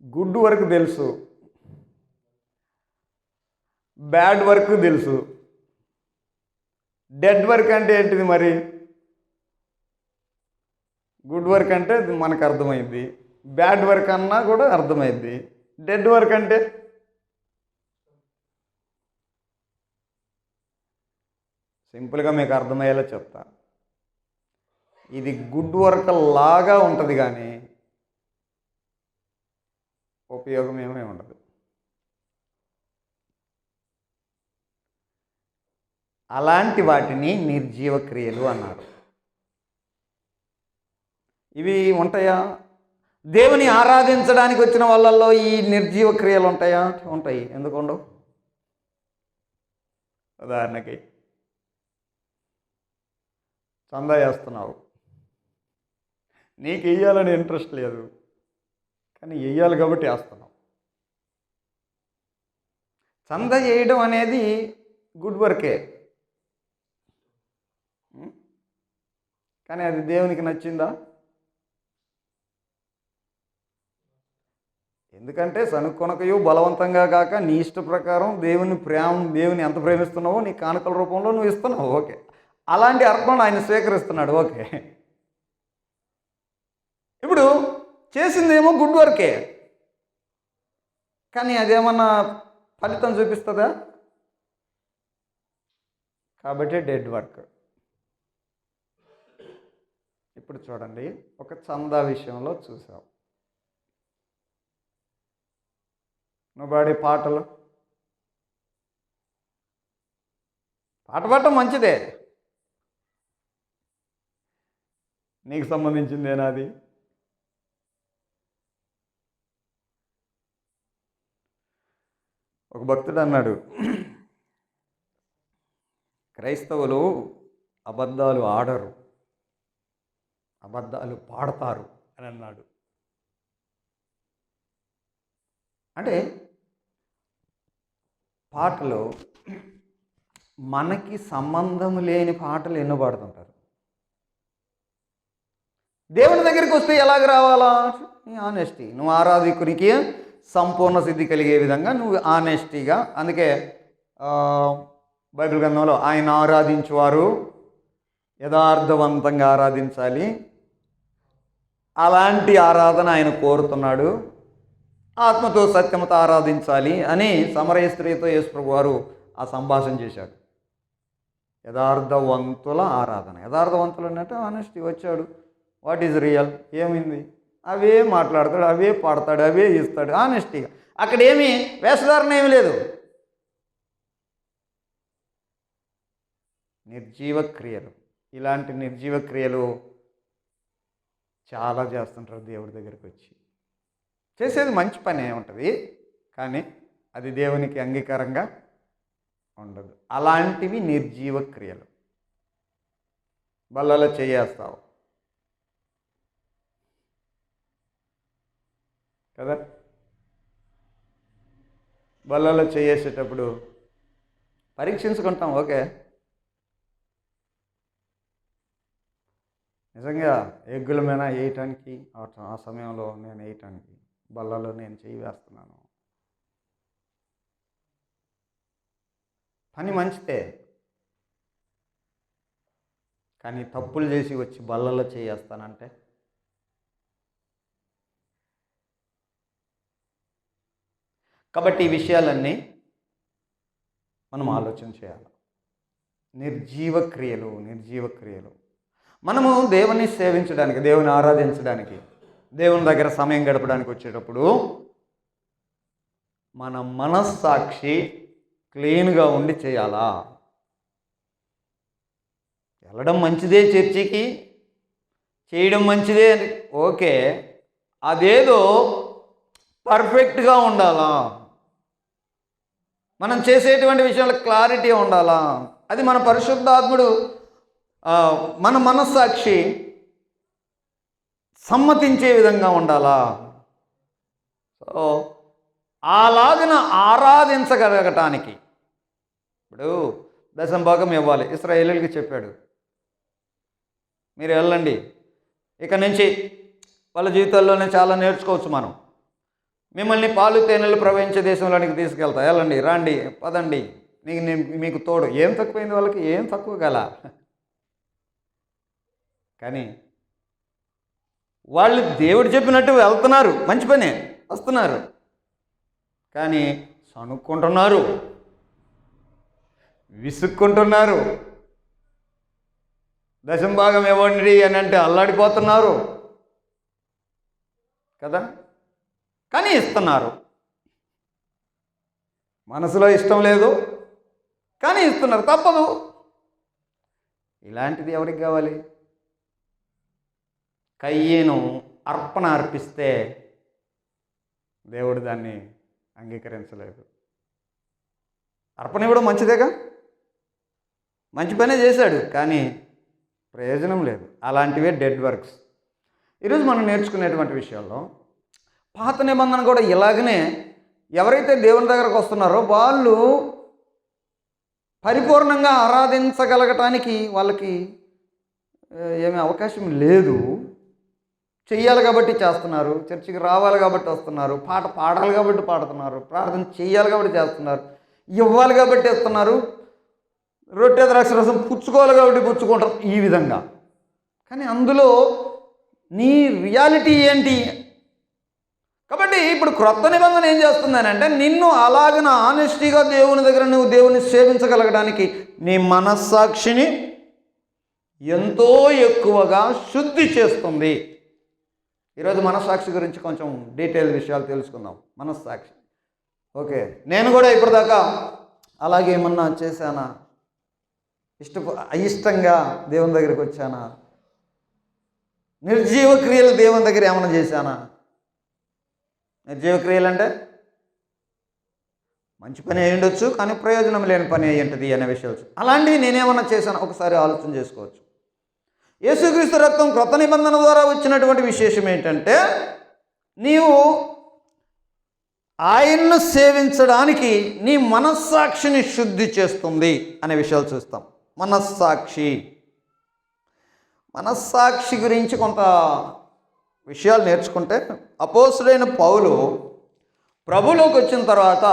గుడ్ వర్క్ తెలుసు, బ్యాడ్ వర్క్ తెలుసు. డెడ్ వర్క్ అంటే ఏంటిది మరి? గుడ్ వర్క్ అంటే మనకు అర్థమైంది, బ్యాడ్ వర్క్ అన్నా కూడా అర్థమైంది. డెడ్ వర్క్ అంటే సింపుల్గా మీకు అర్థమయ్యేలా చెప్తా. ఇది గుడ్ వర్క్ లాగా ఉంటుంది కానీ ఉపయోగం ఏమీ ఉండదు. అలాంటి వాటిని నిర్జీవ క్రియలు అన్నారు. ఇవి ఉంటాయా? దేవుని ఆరాధించడానికి వచ్చిన వాళ్ళల్లో ఈ నిర్జీవ క్రియలు ఉంటాయా? ఉంటాయి. ఎందుకు ఉండవు? ఉదాహరణకి చందా వేస్తున్నావు, నీకు వెయ్యాలని ఇంట్రెస్ట్ లేదు కానీ వెయ్యాలి కాబట్టి వేస్తున్నావు. చందా చేయడం అనేది గుడ్ వర్కే, కానీ అది దేవునికి నచ్చిందా? ఎందుకంటే సనుక్కొనకయు బలవంతంగా కాక నీ ఇష్ట ప్రకారం దేవుని ఎంత ప్రేమిస్తున్నావో నీ కానుకల రూపంలో నువ్వు ఇస్తున్నావు. ఓకే, అలాంటి అర్పణ ఆయన స్వీకరిస్తున్నాడు. ఓకే, ఇప్పుడు చేసిందేమో గుడ్ వర్కే, కానీ అదేమన్నా ఫలితం చూపిస్తుందా? కాబట్టి డెడ్ వర్క్. ఇప్పుడు చూడండి, ఒక చందా విషయంలో చూసాం. నువ్వు పాడే పాటలు, పాట పాడటం మంచిదే, నీకు సంబంధించిందేనా అది? ఒక భక్తుడు అన్నాడు, క్రైస్తవులు అబద్ధాలు ఆడరు, అబద్ధాలు పాడతారు అని అన్నాడు. అంటే పాటలు మనకి సంబంధం లేని పాటలు ఎన్నో పాడుతుంటారు. దేవుని దగ్గరికి వస్తే ఎలాగ రావాలా? ఆనెస్టీ. నువ్వు ఆరాధికునికి సంపూర్ణ సిద్ధి కలిగే విధంగా నువ్వు ఆనెస్టీగా. అందుకే బైబిల్ గ్రంథంలో ఆయన ఆరాధించేవారు యథార్థవంతంగా ఆరాధించాలి, అలాంటి ఆరాధన ఆయన కోరుతున్నాడు. ఆత్మతో సత్యమతో ఆరాధించాలి అని సమరయ స్త్రీతో యేసుప్రభు వారు ఆ సంభాషణ చేశాడు. యథార్థవంతుల ఆరాధన. యథార్థవంతులు అంటే ఆనెస్టీ. వచ్చాడు, వాట్ ఈజ్ రియల్, ఏమైంది, అవే మాట్లాడతాడు, అవే పాడతాడు, అవే ఇస్తాడు ఆనెస్టీగా. అక్కడ ఏమీ వేషధారణ ఏమీ లేదు. నిర్జీవ క్రియలు, ఇలాంటి నిర్జీవ క్రియలు చాలా చేస్తుంటారు దేవుడి దగ్గరికి వచ్చి. చేసేది మంచి పని ఉంటుంది, కానీ అది దేవునికి అంగీకారంగా ఉండదు. అలాంటివి నిర్జీవ క్రియలు. బల్లలో చేయేస్తావు కదా, బల్లలో చేసేటప్పుడు పరీక్షించుకుంటాం. ఓకే, నిజంగా ఎగ్గుల మీద వేయటానికి ఆ సమయంలో నేను వేయటానికి బల్లలో నేను చేయి వేస్తున్నాను. పని మంచిదే, కానీ తప్పులు చేసి వచ్చి బల్లలో చేయేస్తానంటే కాబట్టి ఈ విషయాలన్నీ మనం ఆలోచన చేయాలి. నిర్జీవ క్రియలు మనము దేవుని సేవించడానికి, దేవుని ఆరాధించడానికి, దేవుని దగ్గర సమయం గడపడానికి వచ్చేటప్పుడు మన మనస్సాక్షి క్లీన్గా ఉండి చేయాలా. వెళ్ళడం మంచిదే, చర్చికి చేయడం మంచిదే, ఓకే, అదేదో పర్ఫెక్ట్గా ఉండాలా. మనం చేసేటువంటి విషయాల్లో క్లారిటీ ఉండాలా. అది మన పరిశుద్ధాత్ముడు, మన మనస్సాక్షి సమ్మతించే విధంగా ఉండాలా. సో అలాగన ఆరాధించగలగటానికి ఇప్పుడు దశంభాగం ఇవ్వాలి. ఇశ్రాయేలీయులకి చెప్పాడు, మీరు వెళ్ళండి, ఇక నుంచి వాళ్ళ జీవితాల్లోనే చాలా నేర్చుకోవచ్చు మనం. మిమ్మల్ని పాలు తేనెలు ప్రవహించే దేశంలోనికి తీసుకెళ్తా, వెళ్ళండి, రండి, పదండి, మీకు తోడు. ఏం తక్కువైంది వాళ్ళకి, ఏం తక్కువ గల. కానీ వాళ్ళు దేవుడు చెప్పినట్టు వెళ్తున్నారు, మంచి పనే, వస్తున్నారు, కానీ సణుక్కుంటున్నారు, విసుక్కుంటున్నారు. దశంభాగం ఇవ్వండి అని అంటే అల్లాడిపోతున్నారు కదా, కానీ ఇస్తున్నారు. మనసులో ఇష్టం లేదు, కానీ ఇస్తున్నారు, తప్పదు. ఇలాంటిది ఎవరికి కావాలి? కయ్యేను అర్పణ అర్పిస్తే దేవుడు దాన్ని అంగీకరించలేదు. అర్పణ ఇవ్వడం మంచిదేగా, మంచి పనే చేశాడు, కానీ ప్రయోజనం లేదు. అలాంటివే డెడ్ వర్క్స్. ఈరోజు మనం నేర్చుకునేటువంటి విషయాల్లో పాత నిబంధన కూడా ఇలాగనే ఎవరైతే దేవుని దగ్గరకు వస్తున్నారో వాళ్ళు పరిపూర్ణంగా ఆరాధించగలగటానికి వాళ్ళకి ఏమీ అవకాశం లేదు. చెయ్యాలి కాబట్టి చేస్తున్నారు, చర్చికి రావాలి కాబట్టి వస్తున్నారు, పాట పాడాలి కాబట్టి పాడుతున్నారు, ప్రార్థన చేయాలి కాబట్టి చేస్తున్నారు, ఇవ్వాలి కాబట్టి ఇస్తున్నారు, రొట్టె ద్రాక్ష రసం పుచ్చుకోవాలి కాబట్టి పుచ్చుకుంటారు, ఈ విధంగా. కానీ అందులో నీ రియాలిటీ ఏంటి? కాబట్టి ఇప్పుడు క్రొత్త నిబంధన ఏం చేస్తుందని అంటే నిన్ను అలాగన ఆనెస్టీగా దేవుని దగ్గర నువ్వు దేవుని సేవించగలగడానికి నీ మనస్సాక్షిని ఎంతో ఎక్కువగా శుద్ధి చేస్తుంది. ఈరోజు మనస్సాక్షి గురించి కొంచెం డీటెయిల్ విషయాలు తెలుసుకుందాం. మనస్సాక్షి, ఓకే, నేను కూడా ఇప్పటిదాకా అలాగే ఏమన్నా చేశానా, అయిష్టంగా దేవుని దగ్గరికి వచ్చానా, నిర్జీవ క్రియలు దేవుని దగ్గర ఏమైనా చేశానా? నిర్జీవ క్రియలు అంటే మంచి పని అయి ఉండొచ్చు, కానీ ప్రయోజనం లేని పని అయి ఉంటుంది అనే విషయాలు. అలాంటివి నేనేమన్నా చేశాను ఒకసారి ఆలోచన చేసుకోవచ్చు. యేసుక్రీస్తు రక్తం క్రొత్త నిబంధన ద్వారా వచ్చినటువంటి విశేషం ఏంటంటే నీవు ఆయన్ను సేవించడానికి నీ మనస్సాక్షిని శుద్ధి చేస్తుంది అనే విషయాలు చూస్తాం. మనస్సాక్షి గురించి కొంత విషయాలు నేర్చుకుంటే అపోస్తుడైన పౌలు ప్రభులోకి వచ్చిన తర్వాత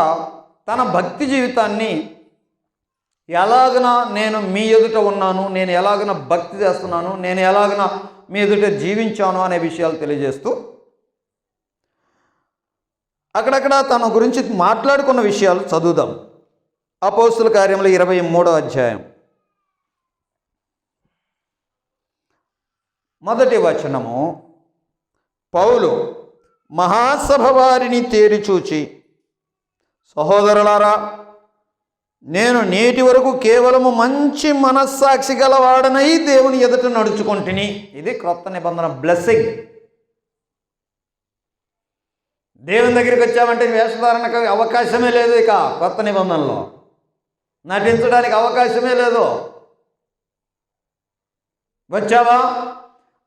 తన భక్తి జీవితాన్ని ఎలాగన నేను మీ ఎదుట ఉన్నాను, నేను ఎలాగన భక్తి చేస్తున్నాను, నేను ఎలాగన మీ ఎదుట జీవించాను అనే విషయాలు తెలియజేస్తూ అక్కడక్కడ తన గురించి మాట్లాడుకున్న విషయాలు చదువుదాం. అపోస్తుల కార్యములు 23వ అధ్యాయం 1వ వచనము. పౌలు మహాసభ వారిని తేరిచూచి, సహోదరులారా, నేను నేటి వరకు కేవలము మంచి మనస్సాక్షి గలవాడనై దేవుని ఎదుట నడుచుకుంటుని. ఇది క్రొత్త నిబంధన బ్లెస్సింగ్. దేవుని దగ్గరికి వచ్చామంటే వేషధారణకు అవకాశమే లేదు. ఇక కొత్త నిబంధనలో నటించడానికి అవకాశమే లేదు. వచ్చావా,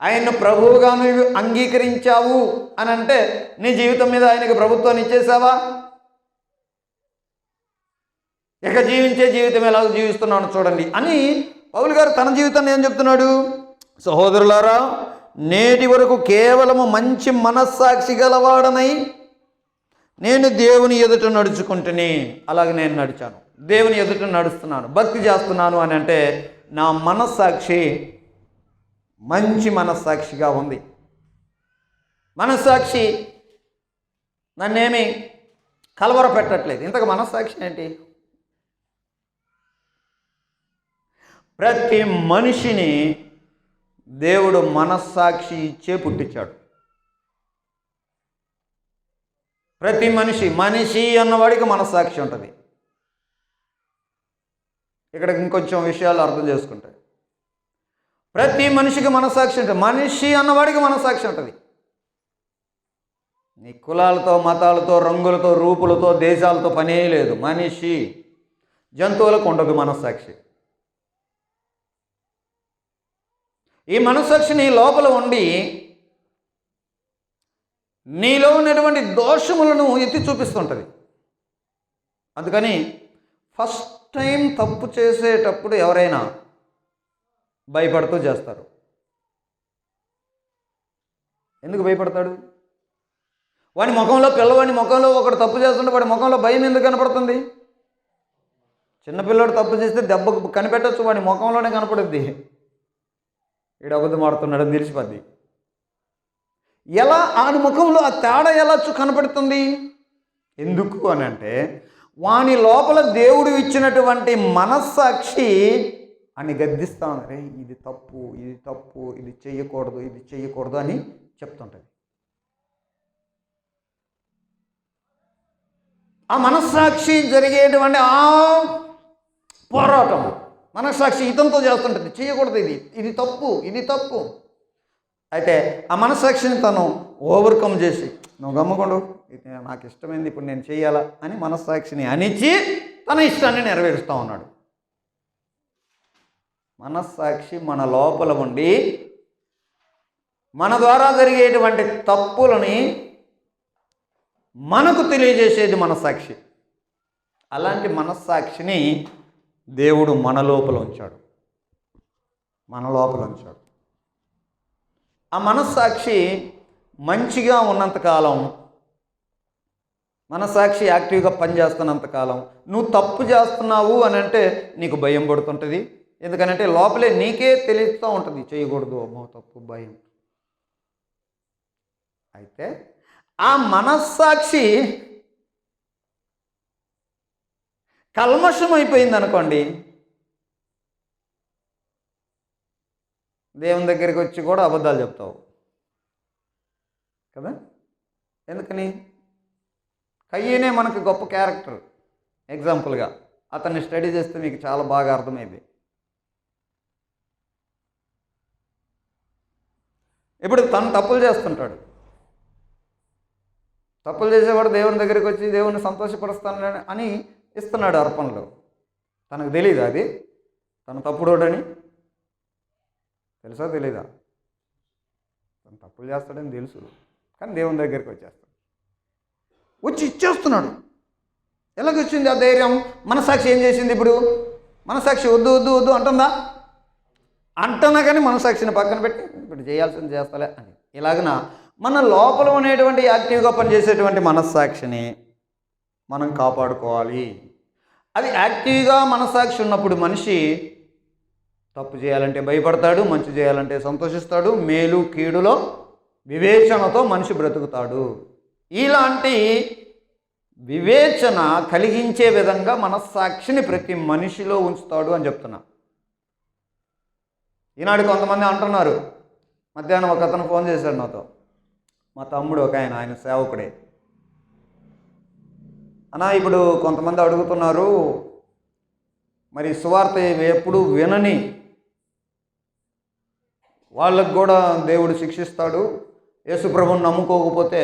ఆయన్ను ప్రభువుగా నువ్వు అంగీకరించావు అని అంటే నీ జీవితం మీద ఆయనకి ప్రభుత్వాన్ని ఇచ్చేసావా? ఇక జీవించే జీవితం ఎలా జీవిస్తున్నాను చూడండి అని పౌలు గారు తన జీవితాన్ని ఏం చెప్తున్నాడు? సహోదరులారా, నేటి వరకు కేవలము మంచి మనస్సాక్షి గలవాడనై నేను దేవుని ఎదుట నడుచుకుంటుని. అలాగే నేను నడిచాను, దేవుని ఎదుట నడుస్తున్నాను, భక్తి చేస్తున్నాను అని అంటే నా మనస్సాక్షి మంచి మనస్సాక్షిగా ఉంది. మనస్సాక్షి నన్నేమి కలవర పెట్టట్లేదు. ఇంతకు మనస్సాక్షి ఏంటి? ప్రతి మనిషిని దేవుడు మనస్సాక్షి ఇచ్చే పుట్టించాడు. ప్రతి మనిషి అన్నవాడికి మనస్సాక్షి ఉంటుంది. ఇక్కడ ఇంకొంచెం విషయాలు అర్థం చేసుకుంటాయి. ప్రతి మనిషికి మనస్సాక్షి ఉంటుంది. మనిషి అన్నవాడికి మనస్సాక్షి ఉంటుంది. నీ కులాలతో, మతాలతో, రంగులతో, రూపులతో, దేశాలతో పనే లేదు. మనిషి. జంతువులకు ఉండదు మనస్సాక్షి. ఈ మనస్సాక్షి నీ లోపల ఉండి నీలో ఉన్నటువంటి దోషములను ఎత్తి చూపిస్తుంటుంది. అందుకని ఫస్ట్ టైం తప్పు చేసేటప్పుడు ఎవరైనా భయపడుతూ చేస్తారు. ఎందుకు భయపడతాడు? వాడి ముఖంలో, పిల్లవాడి ముఖంలో ఒకడు తప్పు చేస్తుంటే వాడి ముఖంలో భయం ఎందుకు కనపడుతుంది? చిన్నపిల్లడు తప్పు చేస్తే దెబ్బకు కనిపెట్టచ్చు, వాడి ముఖంలోనే కనపడుద్ది. వీడు అబద్ధం ఆడుతున్నాడని తెలిసిపోద్ది. ఎలా ఆడి ముఖంలో ఆ తేడా ఎలా కనపడుతుంది? ఎందుకు అని అంటే వాని లోపల దేవుడు ఇచ్చినటువంటి మనస్సాక్షి అని గద్దిస్తా ఉంది. రే, ఇది తప్పు, ఇది తప్పు, ఇది చెయ్యకూడదు, ఇది చెయ్యకూడదు అని చెప్తుంటుంది. ఆ మనస్సాక్షి జరిగేటువంటి ఆ పోరాటం మనస్సాక్షి ఇతంతో చేస్తుంటుంది. చేయకూడదు, ఇది తప్పు, ఇది తప్పు. అయితే ఆ మనస్సాక్షిని తను ఓవర్కమ్ చేసి, నువ్వు గమ్ముకోండు, నాకు ఇష్టమైంది ఇప్పుడు నేను చేయాలా అని మనస్సాక్షిని అణిచి తన ఇష్టాన్ని నెరవేరుస్తూ ఉన్నాడు. మనస్సాక్షి మన లోపల ఉండి మన ద్వారా జరిగేటువంటి తప్పులని మనకు తెలియజేసేది మనస్సాక్షి. అలాంటి మనస్సాక్షిని దేవుడు మన లోపల ఉంచాడు. ఆ మనస్సాక్షి మంచిగా ఉన్నంతకాలం, మనస్సాక్షి యాక్టివ్గా పనిచేస్తున్నంతకాలం నువ్వు తప్పు చేస్తున్నావు అని అంటే నీకు భయం పడుతుంటుంది. ఎందుకనంటే లోపలే నీకే తెలుస్తూ ఉంటుంది, చేయకూడదు, అమ్మో తప్పు, భయం. అయితే ఆ మనస్సాక్షి కల్మషం అయిపోయింది అనుకోండి, దేవుని దగ్గరికి వచ్చి కూడా అబద్ధాలు చెప్తావు కదా. ఎందుకని? కయ్యనే మనకు గొప్ప క్యారెక్టర్. ఎగ్జాంపుల్గా అతన్ని స్టడీ చేస్తే మీకు చాలా బాగా అర్థమైంది. ఇప్పుడు తను తప్పులు చేస్తుంటాడు. తప్పులు చేసేవాడు దేవుని దగ్గరికి వచ్చి దేవుని సంతోషపరుస్తాను అని ఇస్తున్నాడు అర్పణలు. తనకు తెలీదా అది తను తప్పుడోడని? తెలుసా తెలీదా? తను తప్పులు చేస్తాడని తెలుసు, కానీ దేవుని దగ్గరికి వచ్చి ఇచ్చేస్తున్నాడు. ఎలాగొచ్చింది ఆ ధైర్యం? మనసాక్షి ఏం చేసింది? ఇప్పుడు మనసాక్షి వద్దు వద్దు వద్దు అంటుందా? అంటున్నా కానీ మనసాక్షిని పక్కన పెట్టి ఇప్పుడు చేయాల్సింది చేస్తలే అని. ఇలాగన మన లోపల ఉండేటువంటి యాక్టివ్గా పనిచేసేటువంటి మనస్సాక్షిని మనం కాపాడుకోవాలి. అది యాక్టివ్గా మనస్సాక్షి ఉన్నప్పుడు మనిషి తప్పు చేయాలంటే భయపడతాడు, మంచి చేయాలంటే సంతోషిస్తాడు, మేలు కీడులో వివేచనతో మనిషి బ్రతుకుతాడు. ఇలాంటి వివేచన కలిగించే విధంగా మనస్సాక్షిని ప్రతి మనిషిలో ఉంచుతాడు అని చెప్తున్నా. ఈనాడు కొంతమంది అంటున్నారు, మధ్యాహ్నం ఒక అతను ఫోన్ చేశాడు నాతో, మా తమ్ముడు ఒక ఆయన సేవకుడే. అన్నా, ఇప్పుడు కొంతమంది అడుగుతున్నారు, మరి సువార్త ఎప్పుడు వినని వాళ్ళకు కూడా దేవుడు శిక్షిస్తాడు, యేసుప్రభుని నమ్ముకోకపోతే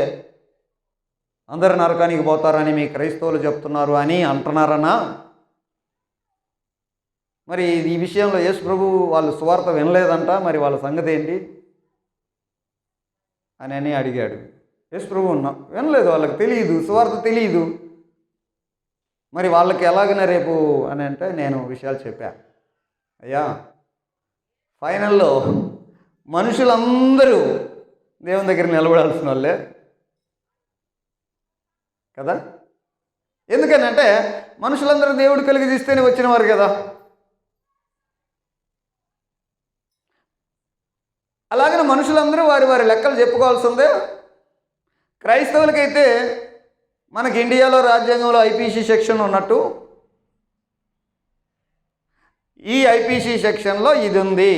అందరు నరకానికి పోతారని మీ క్రైస్తవులు చెప్తున్నారు అని అంటున్నారన్నా. మరి ఈ విషయంలో యేసుప్రభు వాళ్ళు సువార్త వినలేదంట, మరి వాళ్ళ సంగతి ఏంటి అని అడిగాడు. యేసుప్రభు వినలేదు, వాళ్ళకి తెలియదు, సువార్త తెలియదు, మరి వాళ్ళకి ఎలాగనే రేపు అని అంటే నేను విషయాలు చెప్పా. అయ్యా, ఫైనల్లో మనుషులందరూ దేవుని దగ్గర నిలబడాల్సిన వాళ్ళే కదా. ఎందుకనంటే మనుషులందరూ దేవుడు కలిగిస్తేనే వచ్చిన వారు కదా. అలాగనే మనుషులందరూ వారి వారి లెక్కలు చెప్పుకోవాల్సిందే. క్రైస్తవులకైతే మనకి ఇండియాలో రాజ్యాంగంలో ఐపీసీ సెక్షన్ ఉన్నట్టు ఈ ఐపీసీ సెక్షన్లో ఇది ఉంది,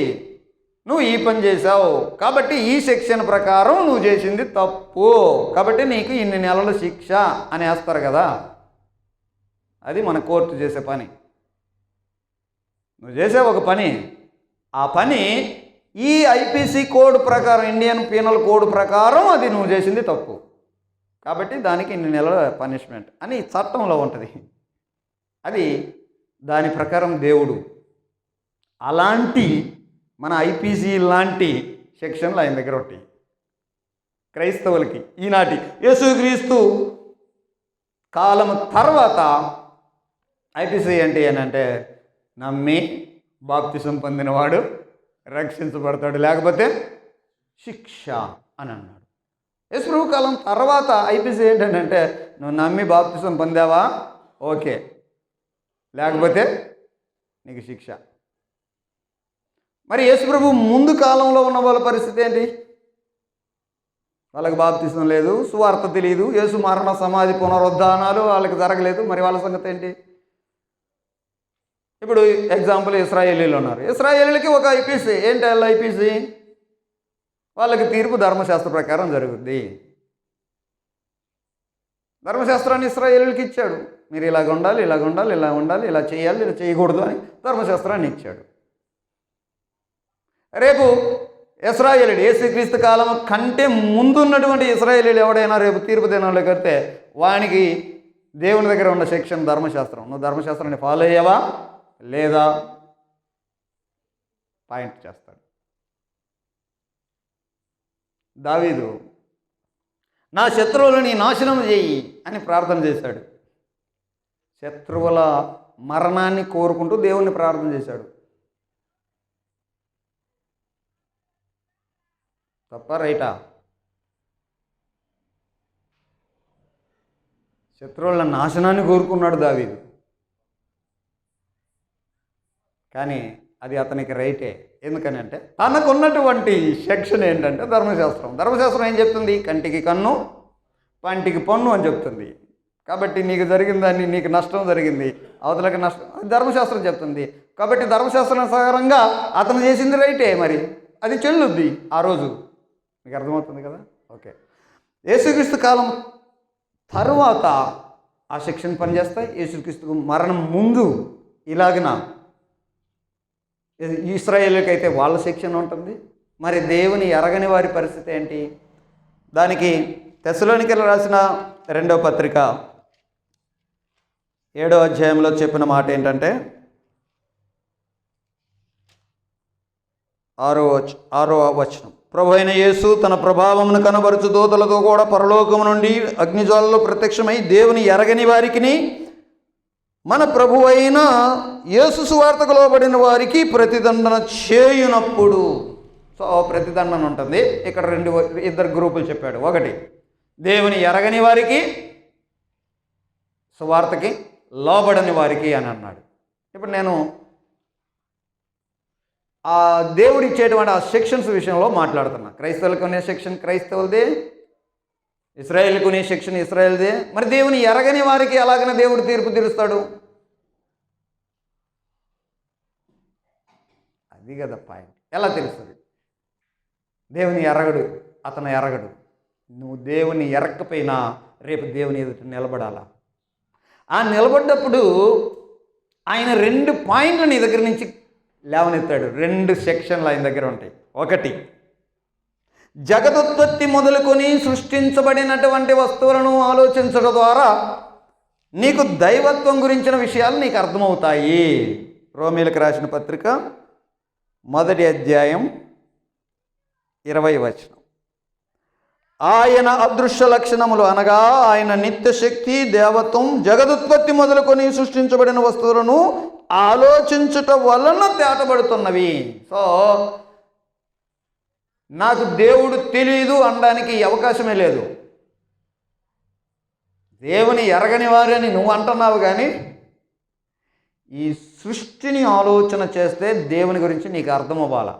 నువ్వు ఈ పని చేశావు కాబట్టి ఈ సెక్షన్ ప్రకారం నువ్వు చేసింది తప్పు కాబట్టి నీకు ఇన్ని నెలల శిక్ష అని వేస్తారు కదా. అది మన కోర్టు చేసే పని. నువ్వు చేసే ఒక పని, ఆ పని ఈ ఐపీసీ కోడ్ ప్రకారం, ఇండియన్ పీనల్ కోడ్ ప్రకారం అది నువ్వు చేసింది తప్పు కాబట్టి దానికి ఇన్ని నెలల పనిష్మెంట్ అని చట్టంలో ఉంటుంది. అది దాని ప్రకారం దేవుడు అలాంటి మన ఐపీసీ లాంటి సెక్షన్లు ఆయన దగ్గర ఉంటాయి. క్రైస్తవులకి ఈనాటి యేసుక్రీస్తు కాలం తర్వాత ఐపీసీ ఏంటి అని అంటే నమ్మి బాప్తిసం పొందినవాడు రక్షించబడతాడు, లేకపోతే శిక్ష అని అన్నాడు. యేసుప్రభు కాలం తర్వాత ఐపీసీ ఏంటంటే నువ్వు నమ్మి బాప్తిసం పొందావా ఓకే, లేకపోతే నీకు శిక్ష. మరి యేసుప్రభు ముందు కాలంలో ఉన్న వాళ్ళ పరిస్థితి ఏంటి? వాళ్ళకి బాప్తిసం లేదు, సువార్త తెలియదు, యేసు మరణ సమాధి పునరుద్ధానాలు వాళ్ళకి జరగలేదు, మరి వాళ్ళ సంగతి ఏంటి? ఇప్పుడు ఎగ్జాంపుల్ ఇశ్రాయేలీలు ఉన్నారు. ఇశ్రాయేలీలకి ఒక ఐపీసీ ఏంటి? వాళ్ళ ఐపీసీ వాళ్ళకి తీర్పు ధర్మశాస్త్ర ప్రకారం జరుగుద్ది. ధర్మశాస్త్రాన్ని ఇశ్రాయేలీలకి ఇచ్చాడు, మీరు ఇలాగ ఉండాలి, ఇలాగ ఉండాలి, ఇలా ఉండాలి, ఇలా చేయాలి, ఇలా చేయకూడదు అని ధర్మశాస్త్రాన్ని ఇచ్చాడు. రేపు ఇశ్రాయేలీయుడు యేసుక్రీస్తు కాలం కంటే ముందున్నటువంటి ఇశ్రాయేలీయుడు ఎవడైనా రేపు తీర్పు దినంలో కడితే వానికి దేవుని దగ్గర ఉన్న సెక్షన్ ధర్మశాస్త్రం, నువ్వు ధర్మశాస్త్రాన్ని ఫాలో అయ్యావా లేదా పాయింట్ చేస్తాడు. దావీదు నా శత్రువులని నాశనం చేయి అని ప్రార్థన చేశాడు. శత్రువుల మరణాన్ని కోరుకుంటూ దేవుణ్ణి ప్రార్థన చేశాడు. తప్ప రైటా? శత్రువుల నాశనాన్ని కోరుకున్నాడు దావీదు, కానీ అది అతనికి రైటే. ఎందుకని అంటే తనకున్నటువంటి సెక్షన్ ఏంటంటే ధర్మశాస్త్రం. ధర్మశాస్త్రం ఏం చెప్తుంది? కంటికి కన్ను పంటికి పన్ను అని చెప్తుంది. కాబట్టి నీకు జరిగిన దాన్ని, నీకు నష్టం జరిగింది, అవతలకి నష్టం, ధర్మశాస్త్రం చెప్తుంది. కాబట్టి ధర్మశాస్త్రానుసారంగా అతను చేసింది రైటే, మరి అది చెల్లుద్ది ఆ రోజు. మీకు అర్థమవుతుంది కదా? ఓకే. యేసుక్రీస్తు కాలం తరువాత ఆ సెక్షన్ పనిచేస్తాయి. యేసుక్రీస్తు మరణం ముందు ఇలాగిన ఇశ్రాయేలుకి అయితే వాళ్ళ సెక్షన్ ఉంటుంది. మరి దేవుని ఎరగని వారి పరిస్థితి ఏంటి? దానికి తెస్సలోనికీయులకు రాసిన 2వ పత్రిక 7వ అధ్యాయంలో చెప్పిన మాట ఏంటంటే 6వ వచనం, ప్రభు అయిన యేసు తన ప్రభావమును కనబరుచు దూతలతో కూడా పరలోకము నుండి అగ్నిజ్వాలలో ప్రత్యక్షమై దేవుని ఎరగని వారికిని మన ప్రభు అయిన యేసు సువార్తకు లోబడిన వారికి ప్రతిదండన చేయునప్పుడు. సో ప్రతిదండన ఉంటుంది. ఇక్కడ ఇద్దరు గ్రూపులు చెప్పాడు. ఒకటి దేవుని ఎరగని వారికి, సువార్తకి లోబడని వారికి అని అన్నాడు. ఇప్పుడు నేను ఆ దేవుడు ఇచ్చేటువంటి ఆ సెక్షన్స్ విషయంలో మాట్లాడుతున్నా. క్రైస్తవులకు ఉన్న సెక్షన్ క్రైస్తవులదే, ఇశ్రాయేలుకు ఉన్న సెక్షన్ ఇశ్రాయేల్దే. మరి దేవుని ఎరగని వారికి ఎలాగైనా దేవుడు తీర్పు తీరుస్తాడు? అది కదా పాయింట్. ఎలా తెలుస్తుంది? దేవుని ఎరగడు, అతను ఎరగడు. నువ్వు దేవుని ఎరగకపోయినా రేపు దేవుని ఎదుట నిలబడాలా. ఆ నిలబడ్డప్పుడు ఆయన 2 పాయింట్లు నీ దగ్గర నుంచి లేవనెత్తాడు. 2 సెక్షన్లు ఆయన దగ్గర ఉంటాయి. ఒకటి, జగదుత్పత్తి మొదలుకొని సృష్టించబడినటువంటి వస్తువులను ఆలోచించడం ద్వారా నీకు దైవత్వం గురించిన విషయాలు నీకు అర్థమవుతాయి. రోమీలకు రాసిన పత్రిక 1వ అధ్యాయం 20వ వచనం. ఆయన అదృశ్య లక్షణములు అనగా ఆయన నిత్యశక్తి, దేవత్వం జగదుత్పత్తి మొదలుకొని సృష్టించబడిన వస్తువులను ఆలోచించుట వలన తేటబడుతున్నవి. సో నాకు దేవుడు తెలియదు అనడానికి అవకాశమే లేదు. దేవుని ఎరగని వారని నువ్వు అంటున్నావు, కానీ ఈ సృష్టిని ఆలోచన చేస్తే దేవుని గురించి నీకు అర్థం అవ్వాలా.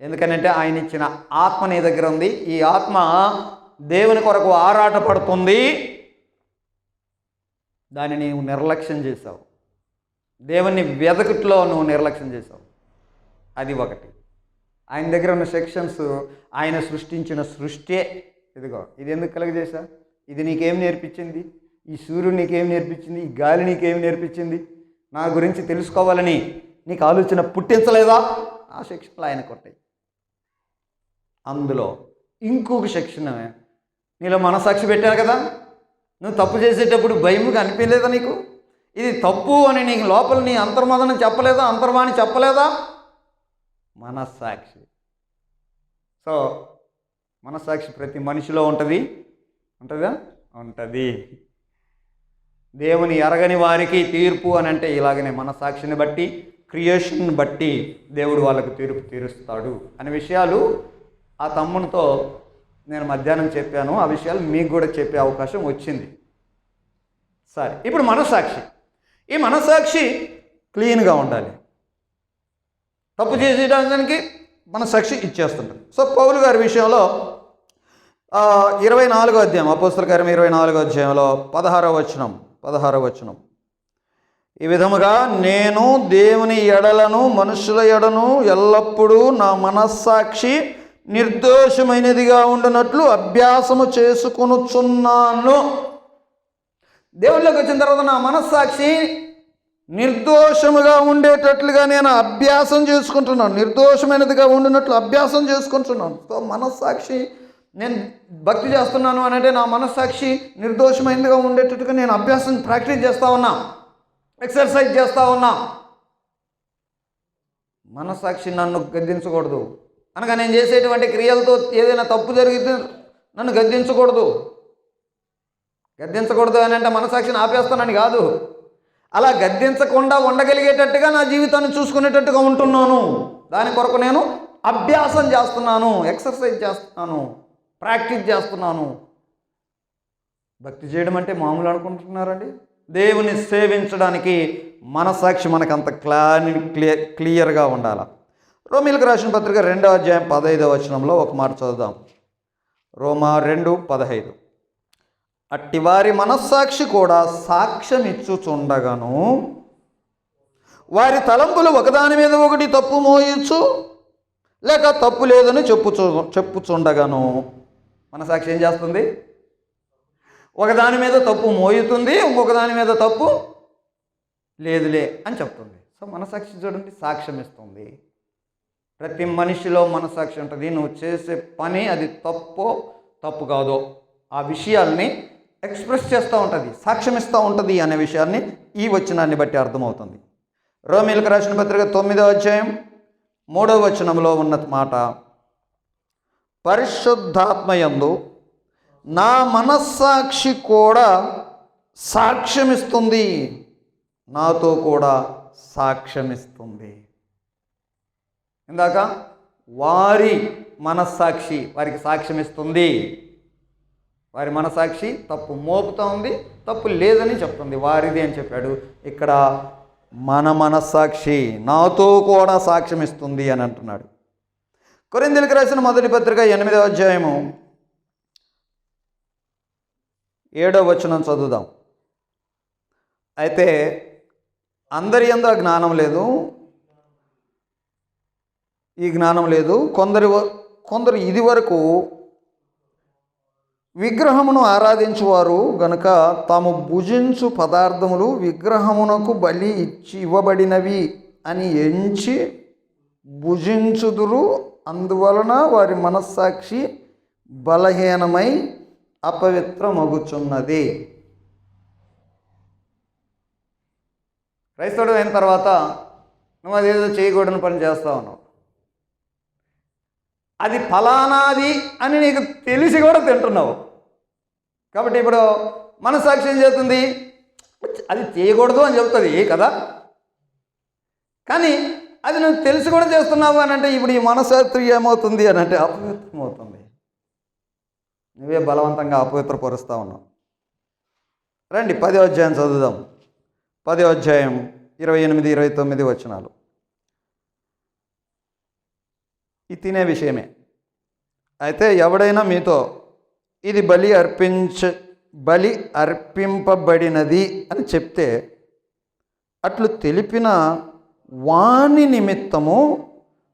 ఎందుకనంటే ఆయన ఇచ్చిన ఆత్మ నీ దగ్గర ఉంది. ఈ ఆత్మ దేవుని కొరకు ఆరాట పడుతుంది. దాన్ని నీవు నిర్లక్ష్యం చేసావు. దేవుని వెదకుట్లో నువ్వు నిర్లక్ష్యం చేసావు. అది ఒకటి. ఆయన దగ్గర ఉన్న సెక్షన్స్ ఆయన సృష్టించిన సృష్టే. ఇదిగో, ఇది ఎందుకు కలుగజేశా, ఇది నీకేం నేర్పించింది, ఈ సూర్యుడు నీకేం నేర్పించింది, ఈ గాలి నీకేం నేర్పించింది, నా గురించి తెలుసుకోవాలని నీకు ఆలోచన పుట్టించలేదా? ఆ సెక్షన్లు ఆయన కొట్టాయి. అందులో ఇంకొక సెక్షన్, నీలో మనసాక్షి పెట్టారు కదా, నువ్వు తప్పు చేసేటప్పుడు భయముగా అనిపించలేదా నీకు? ఇది తప్పు అని నీకు లోపల నీ అంతర్మదనం చెప్పలేదా, అంతర్వాణి చెప్పలేదా? మనస్సాక్షి. సో మనస్సాక్షి ప్రతి మనిషిలో ఉంటుందా? ఉంటుంది. దేవుని ఎరగని వారికి తీర్పు అని అంటే ఇలాగనే మనస్సాక్షిని బట్టి, క్రియేషన్ బట్టి దేవుడు వాళ్ళకు తీర్పు తీరుస్తాడు అనే విషయాలు ఆ తమ్మునితో నేను మధ్యాహ్నం చెప్పాను. ఆ విషయాలు మీకు కూడా చెప్పే అవకాశం వచ్చింది. సరే, ఇప్పుడు మనస్సాక్షి. ఈ మనస్సాక్షి క్లీన్గా ఉండాలి. తప్పు చేసేయడానికి మనస్సాక్షి ఇచ్చేస్తుంటారు. సో పౌలు గారి విషయంలో 24వ అధ్యాయం, అపోస్తల కార్యం 24వ అధ్యాయంలో 16వ వచనం, ఈ విధముగా నేను దేవుని ఎడలను మనుషుల ఎడను ఎల్లప్పుడూ నా మనస్సాక్షి నిర్దోషమైనదిగా ఉండునట్లు అభ్యాసము చేసుకొనుచున్నాను. దేవుళ్ళకి వచ్చిన తర్వాత నా మనస్సాక్షి నిర్దోషముగా ఉండేటట్లుగా నేను అభ్యాసం చేసుకుంటున్నాను. నిర్దోషమైనదిగా ఉండినట్లు అభ్యాసం చేసుకుంటున్నాను. సో మనస్సాక్షి, నేను భక్తి చేస్తున్నాను అని అంటే నా మనస్సాక్షి నిర్దోషమైనదిగా ఉండేటట్టుగా నేను అభ్యాసం ప్రాక్టీస్ చేస్తూ ఉన్నా, ఎక్సర్సైజ్ చేస్తూ ఉన్నా. మనస్సాక్షి నన్ను గద్దించకూడదు అనగా నేను చేసేటువంటి క్రియలతో ఏదైనా తప్పు జరిగితే నన్ను గద్దించకూడదు అని అంటే మనస్సాక్షిని ఆపేస్తానని కాదు. అలా గద్దించకుండా ఉండగలిగేటట్టుగా నా జీవితాన్ని చూసుకునేటట్టుగా ఉంటున్నాను. దాని కొరకు నేను అభ్యాసం చేస్తున్నాను, ఎక్సర్సైజ్ చేస్తున్నాను, ప్రాక్టీస్ చేస్తున్నాను. భక్తి చేయడం అంటే మామూలు అనుకుంటున్నారండి? దేవుని సేవించడానికి మనస్సాక్షి మనకు అంత క్లియర్గా ఉండాలి. రోమీలకు రాసిన పత్రిక 2వ అధ్యాయం 15వ వచనంలో ఒక మాట చదువుదాం. రోమా 2:15. అట్టివారి మనస్సాక్షి కూడా సాక్ష్యం ఇచ్చుచుండగాను వారి తలంపులు ఒకదాని మీద ఒకటి తప్పు మోయచ్చు లేక తప్పు లేదని చెప్పుచుండగాను. మనస్సాక్షి ఏం చేస్తుంది? ఒకదాని మీద తప్పు మోయుతుంది, ఇంకొక దాని మీద తప్పు లేదులే అని చెప్తుంది. సో మనస్సాక్షి చూడండి, సాక్ష్యం ఇస్తుంది. ప్రతి మనిషిలో మనస్సాక్షి ఉంటుంది. నువ్వు చేసే పని అది తప్పు కాదో ఆ విషయాల్ని ఎక్స్ప్రెస్ చేస్తూ ఉంటుంది, సాక్ష్యం ఇస్తూ ఉంటుంది అనే విషయాన్ని ఈ వచనాన్ని బట్టి అర్థమవుతుంది. రోమీలకు రాసిన పత్రిక 9వ అధ్యాయం 3వ వచనంలో ఉన్న మాట, పరిశుద్ధాత్మయందు నా మనస్సాక్షి కూడా సాక్ష్యమిస్తుంది, నాతో కూడా సాక్ష్యమిస్తుంది. ఇందాక వారి మనస్సాక్షి వారికి సాక్ష్యమిస్తుంది. వారి మనస్సాక్షి తప్పు మోపుతూ ఉంది, తప్పు లేదని చెప్తుంది. వారిది అని చెప్పాడు. ఇక్కడ మన మనస్సాక్షి నాతో కూడా సాక్ష్యం ఇస్తుంది అని అంటున్నాడు. కొరింథీయులకు రాసిన మొదటి పత్రిక 8వ అధ్యాయము 7వ వచనం చదువుదాం. అయితే అందరి యందు ఆ జ్ఞానం లేదు, ఈ జ్ఞానం లేదు. కొందరు ఇది వరకు విగ్రహమును ఆరాధించువారు గనుక తాము భుజించు పదార్థములు విగ్రహమునకు బలి ఇవ్వబడినవి అని ఎంచి భుజించుదురు. అందువలన వారి మనస్సాక్షి బలహీనమై అపవిత్రమగుచున్నది. క్రైస్తవుడు అయిన తర్వాత నువ్వు అదేదో చేయకూడని పని చేస్తా ఉన్నావు, అది ఫలానాది అని నీకు తెలిసి కూడా తింటున్నావు. కాబట్టి ఇప్పుడు మనస్సాక్షి ఏం చేస్తుంది? అది చేయకూడదు అని చెప్తుంది కదా, కానీ అది నువ్వు తెలిసి కూడా చేస్తున్నావు అని అంటే ఇప్పుడు ఈ మనస్సాక్షి ఏమవుతుంది అని అంటే అపవిత్రమవుతుంది. నువ్వే బలవంతంగా అపవిత్రపరుస్తూ ఉన్నావు. రండి 10వ అధ్యాయం చదువుదాం. 10వ అధ్యాయం 28, 29 వచనాలు. ఇది తినే విషయమే. అయితే ఎవడైనా మీతో ఇది బలి అర్పింపబడినది అని చెప్తే అట్లు తెలిపిన వాని నిమిత్తము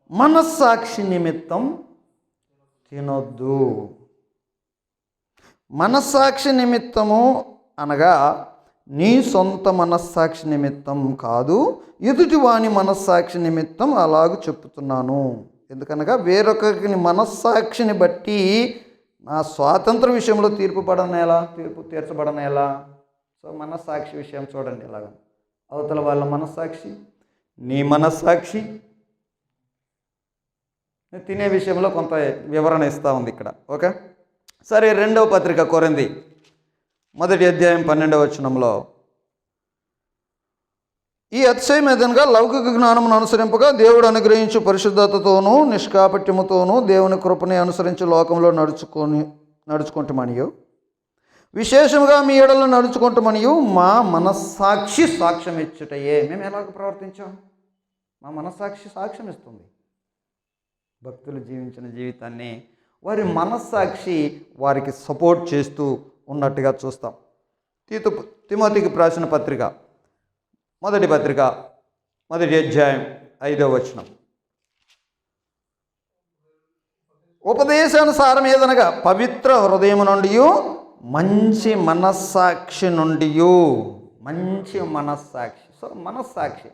మనస్సాక్షి నిమిత్తం తినొద్దు. మనస్సాక్షి నిమిత్తము అనగా నీ సొంత మనస్సాక్షి నిమిత్తం కాదు, ఎదుటి వాని మనస్సాక్షి నిమిత్తం అలాగూ చెప్తున్నాను. ఎందుకనగా వేరొకరికి మనస్సాక్షిని బట్టి నా స్వాతంత్ర విషయంలో తీర్పు తీర్చబడనేలా. సో మనస్సాక్షి విషయం చూడండి ఎలాగ. అవతల వాళ్ళ మనస్సాక్షి, నీ మనస్సాక్షి. తినే విషయంలో కొంత వివరణ ఇస్తూ ఉంది ఇక్కడ. ఓకే, సరే. 2వ పత్రిక కొరింథీ 1వ అధ్యాయం 12వ వచనంలో ఈ అతిశయమేదనగా లౌకిక జ్ఞానమును అనుసరింపగా దేవుడు అనుగ్రహించు పరిశుద్ధతతోనూ నిష్కాపట్యముతోనూ దేవుని కృపని అనుసరించి లోకంలో నడుచుకుంటామనియు విశేషముగా మీ ఎడలను నడుచుకుంటామనియు మా మనస్సాక్షి సాక్ష్యం ఇచ్చుటయే. మేము ఎలాగ ప్రవర్తించాం? మా మనస్సాక్షి సాక్ష్యం ఇస్తుంది. భక్తులు జీవించిన జీవితాన్ని వారి మనస్సాక్షి వారికి సపోర్ట్ చేస్తూ ఉన్నట్టుగా చూస్తాం. తిమోతికి రాసిన పత్రిక 1వ పత్రిక 1వ అధ్యాయం 5వ వచనం. ఉపదేశానుసారం ఏదనగా పవిత్ర హృదయము నుండి మంచి మనస్సాక్షి నుండి. మంచి మనస్సాక్షి. సో మనస్సాక్షి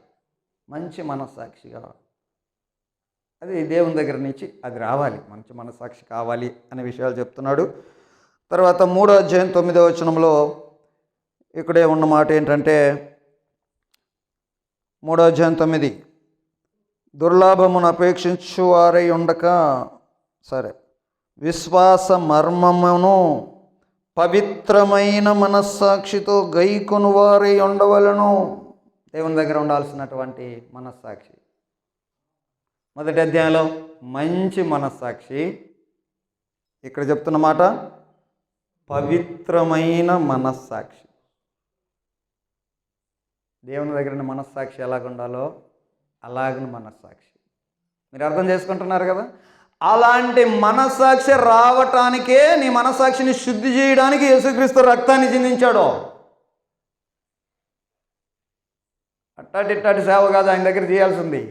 మంచి మనస్సాక్షిగా అది దేవుని దగ్గర నుంచి అది రావాలి. మంచి మనస్సాక్షి కావాలి అనే విషయాలు చెప్తున్నాడు. తర్వాత 3వ అధ్యాయం 9వ వచనంలో ఇక్కడే ఉన్న మాట ఏంటంటే 3వ అధ్యాయం 9, దుర్లాభమును అపేక్షించువారై ఉండక విశ్వాస మర్మమును పవిత్రమైన మనస్సాక్షితో గైకొను వారై ఉండవలను. దేవుని దగ్గర ఉండాల్సినటువంటి మనస్సాక్షి. 1వ అధ్యాయంలో మంచి మనస్సాక్షి, ఇక్కడ చెప్తున్న మాట పవిత్రమైన మనస్సాక్షి. దేవుని దగ్గర మనస్సాక్షి ఎలాగ ఉండాలో అలాగని మనస్సాక్షి. మీరు అర్థం చేసుకుంటున్నారు కదా? అలాంటి మనస్సాక్షి రావటానికే నీ మనస్సాక్షిని శుద్ధి చేయడానికి యేసుక్రీస్తు రక్తాన్ని చిందించాడు. అట్టాటి సేవ కాదు ఆయన దగ్గర చేయాల్సింది.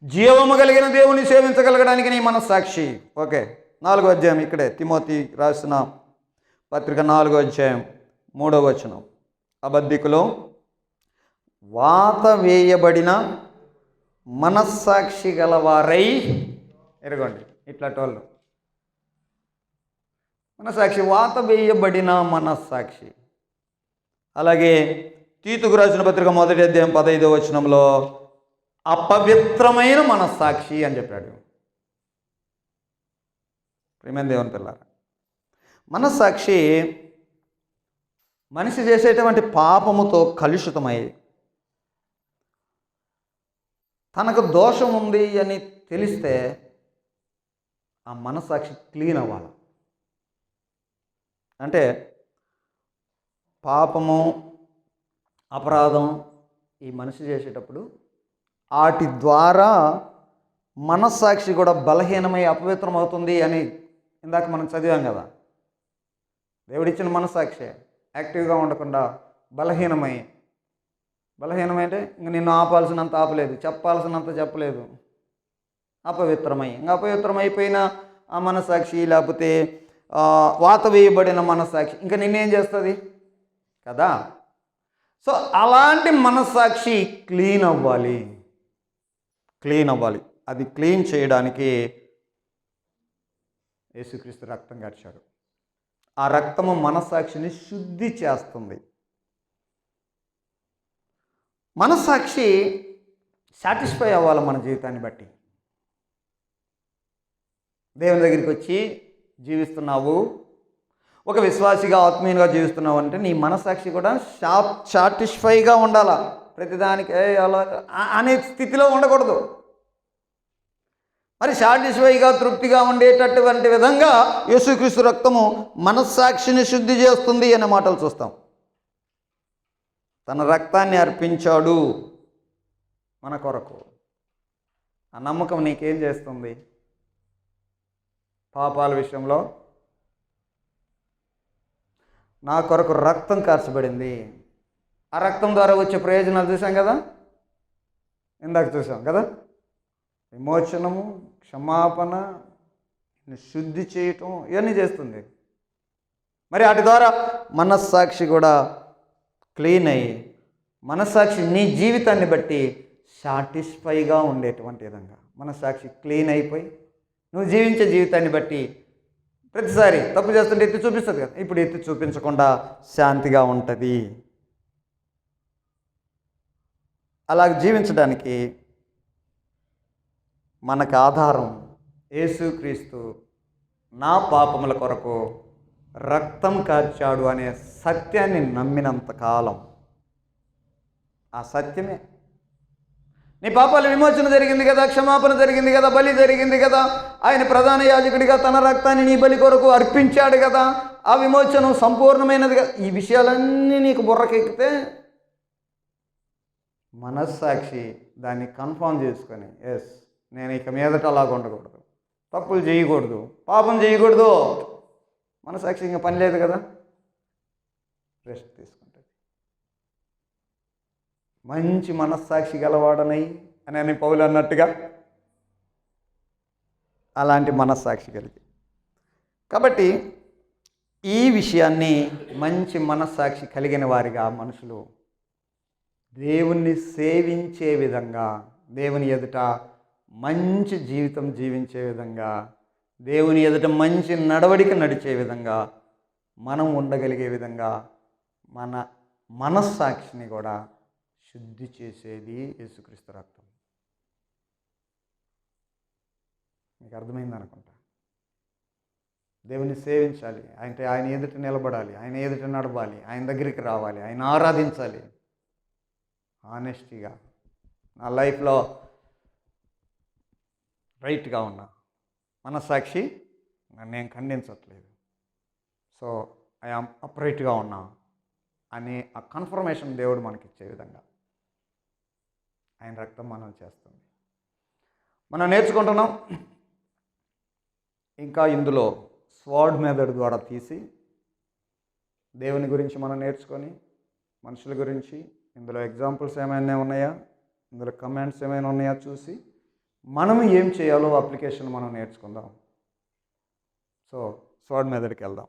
జీవము కలిగిన దేవుని సేవించగలగడానికి నీ మనస్సాక్షి. ఓకే, 4వ అధ్యాయం ఇక్కడే తిమోతి రాసిన పత్రిక 4వ అధ్యాయం 3వ వచనం. అబద్ధికులు వాత వేయబడిన మనస్సాక్షి గలవారై ఎరగండి. ఇట్లాంటి వాళ్ళు మనస్సాక్షి, వాత వేయబడిన మనస్సాక్షి. అలాగే తీతుకు రాసిన పత్రిక 1వ అధ్యాయం 15వ వచనంలో అపవిత్రమైన మనస్సాక్షి అని చెప్పాడు. ప్రియమైన దేవుని పిల్లారా, మనస్సాక్షి మనిషి చేసేటువంటి పాపముతో కలుషితమై తనకు దోషం ఉంది అని తెలిస్తే ఆ మనస్సాక్షి క్లీన్ అవ్వాలి. అంటే పాపము అపరాధం ఈ మనిషి చేసేటప్పుడు వాటి ద్వారా మనస్సాక్షి కూడా బలహీనమై అపవిత్రం అవుతుంది అని ఇందాక మనం చదివాం కదా. దేవుడిచ్చిన మనస్సాక్షి యాక్టివ్గా ఉండకుండా బలహీనమైతే ఇంక నిన్ను ఆపాల్సినంత ఆపలేదు, చెప్పాల్సినంత చెప్పలేదు, అపవిత్రమైపోయిన ఆ మనస్సాక్షి, లేకపోతే వాత వేయబడిన మనస్సాక్షి ఇంకా నిన్నేం చేస్తుంది కదా. సో అలాంటి మనస్సాక్షి క్లీన్ అవ్వాలి. అది క్లీన్ చేయడానికి యేసుక్రీస్తు రక్తం కార్చాడు. ఆ రక్తము మనస్సాక్షిని శుద్ధి చేస్తుంది. మనస్సాక్షి సాటిస్ఫై అవ్వాలి మన జీవితాన్ని బట్టి. దేవుని దగ్గరికి వచ్చి జీవిస్తున్నావు, ఒక విశ్వాసిగా ఆత్మీయంగా జీవిస్తున్నావు అంటే నీ మనస్సాక్షి కూడా సాటిస్ఫైగా ఉండాలా. ప్రతిదానికి అలా అనే స్థితిలో ఉండకూడదు. మరి సాటిస్ఫైగా తృప్తిగా ఉండేటటువంటి విధంగా యేసుక్రీస్తు రక్తము మనస్సాక్షిని శుద్ధి చేస్తుంది అనే మాటలు చూస్తాం. తన రక్తాన్ని అర్పించాడు మన కొరకు. ఆ నమ్మకం నీకేం చేస్తుంది? పాపాల విషయంలో నా కొరకు రక్తం కార్చబడింది, ఆ రక్తం ద్వారా వచ్చే ప్రయోజనాలు చూసాం కదా, ఇందాక చూసాం కదా. విమోచనము, క్షమాపణ, శుద్ధి చేయటం ఇవన్నీ చేస్తుంది. మరి వాటి ద్వారా మనస్సాక్షి కూడా క్లీన్ అయ్యి, మనస్సాక్షి నీ జీవితాన్ని బట్టి సాటిస్ఫైగా ఉండేటువంటి విధంగా మనస్సాక్షి క్లీన్ అయిపోయి నువ్వు జీవించే జీవితాన్ని బట్టి ప్రతిసారి తప్పు చేస్తుంటే ఎత్తి చూపిస్తుంది కదా, ఇప్పుడు ఎత్తి చూపించకుండా శాంతిగా ఉంటుంది. అలా జీవించడానికి మనకు ఆధారం యేసుక్రీస్తు నా పాపముల కొరకు రక్తం కార్చాడు అనే సత్యాన్ని నమ్మినంత కాలం, ఆ సత్యమే నీ పాపాల విమోచన జరిగింది కదా, క్షమాపణ జరిగింది కదా, బలి జరిగింది కదా, ఆయన ప్రధాన యాజకుడిగా తన రక్తాన్ని నీ బలి కొరకు అర్పించాడు కదా, ఆ విమోచనం సంపూర్ణమైనది కదా. ఈ విషయాలన్నీ నీకు బుర్రకెక్కితే మనస్సాక్షి దాన్ని కన్ఫర్మ్ చేసుకొని, ఎస్ నేను ఇక మీదట అలాగ ఉండకూడదు, తప్పులు చేయకూడదు, పాపం చేయకూడదు, మనస్సాక్షి ఇంకా పని లేదు కదా, రెస్ట్ తీసుకుంటుంది. మంచి మనస్సాక్షి గలవాడనై అని పౌలు అన్నట్టుగా అలాంటి మనస్సాక్షి కలిగి. కాబట్టి ఈ విషయాన్ని మంచి మనస్సాక్షి కలిగిన వారిగా మనుషులు దేవుణ్ణి సేవించే విధంగా, దేవుని ఎదుట మంచి జీవితం జీవించే విధంగా, దేవుని ఎదుట మంచి నడవడిక నడిచే విధంగా, మనం ఉండగలిగే విధంగా మన మనస్సాక్షిని కూడా శుద్ధి చేసేది యేసుక్రీస్తు రక్తం. మీకు అర్థమైంది అనుకుంటా. దేవుని సేవించాలి అంటే ఆయన ఎదుట నిలబడాలి, ఆయన ఎదుట నడవాలి, ఆయన దగ్గరికి రావాలి, ఆయన ఆరాధించాలి ఆనెస్టీగా. నా లైఫ్లో రైట్గా ఉన్నా, మనస్సాక్షి నేను ఖండించట్లేదు, సో ఐఆమ్ అప్రైట్గా ఉన్నా అనే ఆ కన్ఫర్మేషన్ దేవుడు మనకిచ్చే విధంగా ఆయన రక్తం మనం చేస్తుంది. మనం నేర్చుకుంటున్నాం. ఇంకా ఇందులో స్వాడ్ మెథడ్ ద్వారా తీసి దేవుని గురించి మనం నేర్చుకొని, మనుషుల గురించి ఇందులో ఎగ్జాంపుల్స్ ఏమైనా ఉన్నాయా, ఇందులో కమెంట్స్ ఏమైనా ఉన్నాయా చూసి మనం ఏం చేయాలో అప్లికేషన్ మనం నేర్చుకుందాం. సో స్వాడ్ మెథడ్కి వెళ్దాం.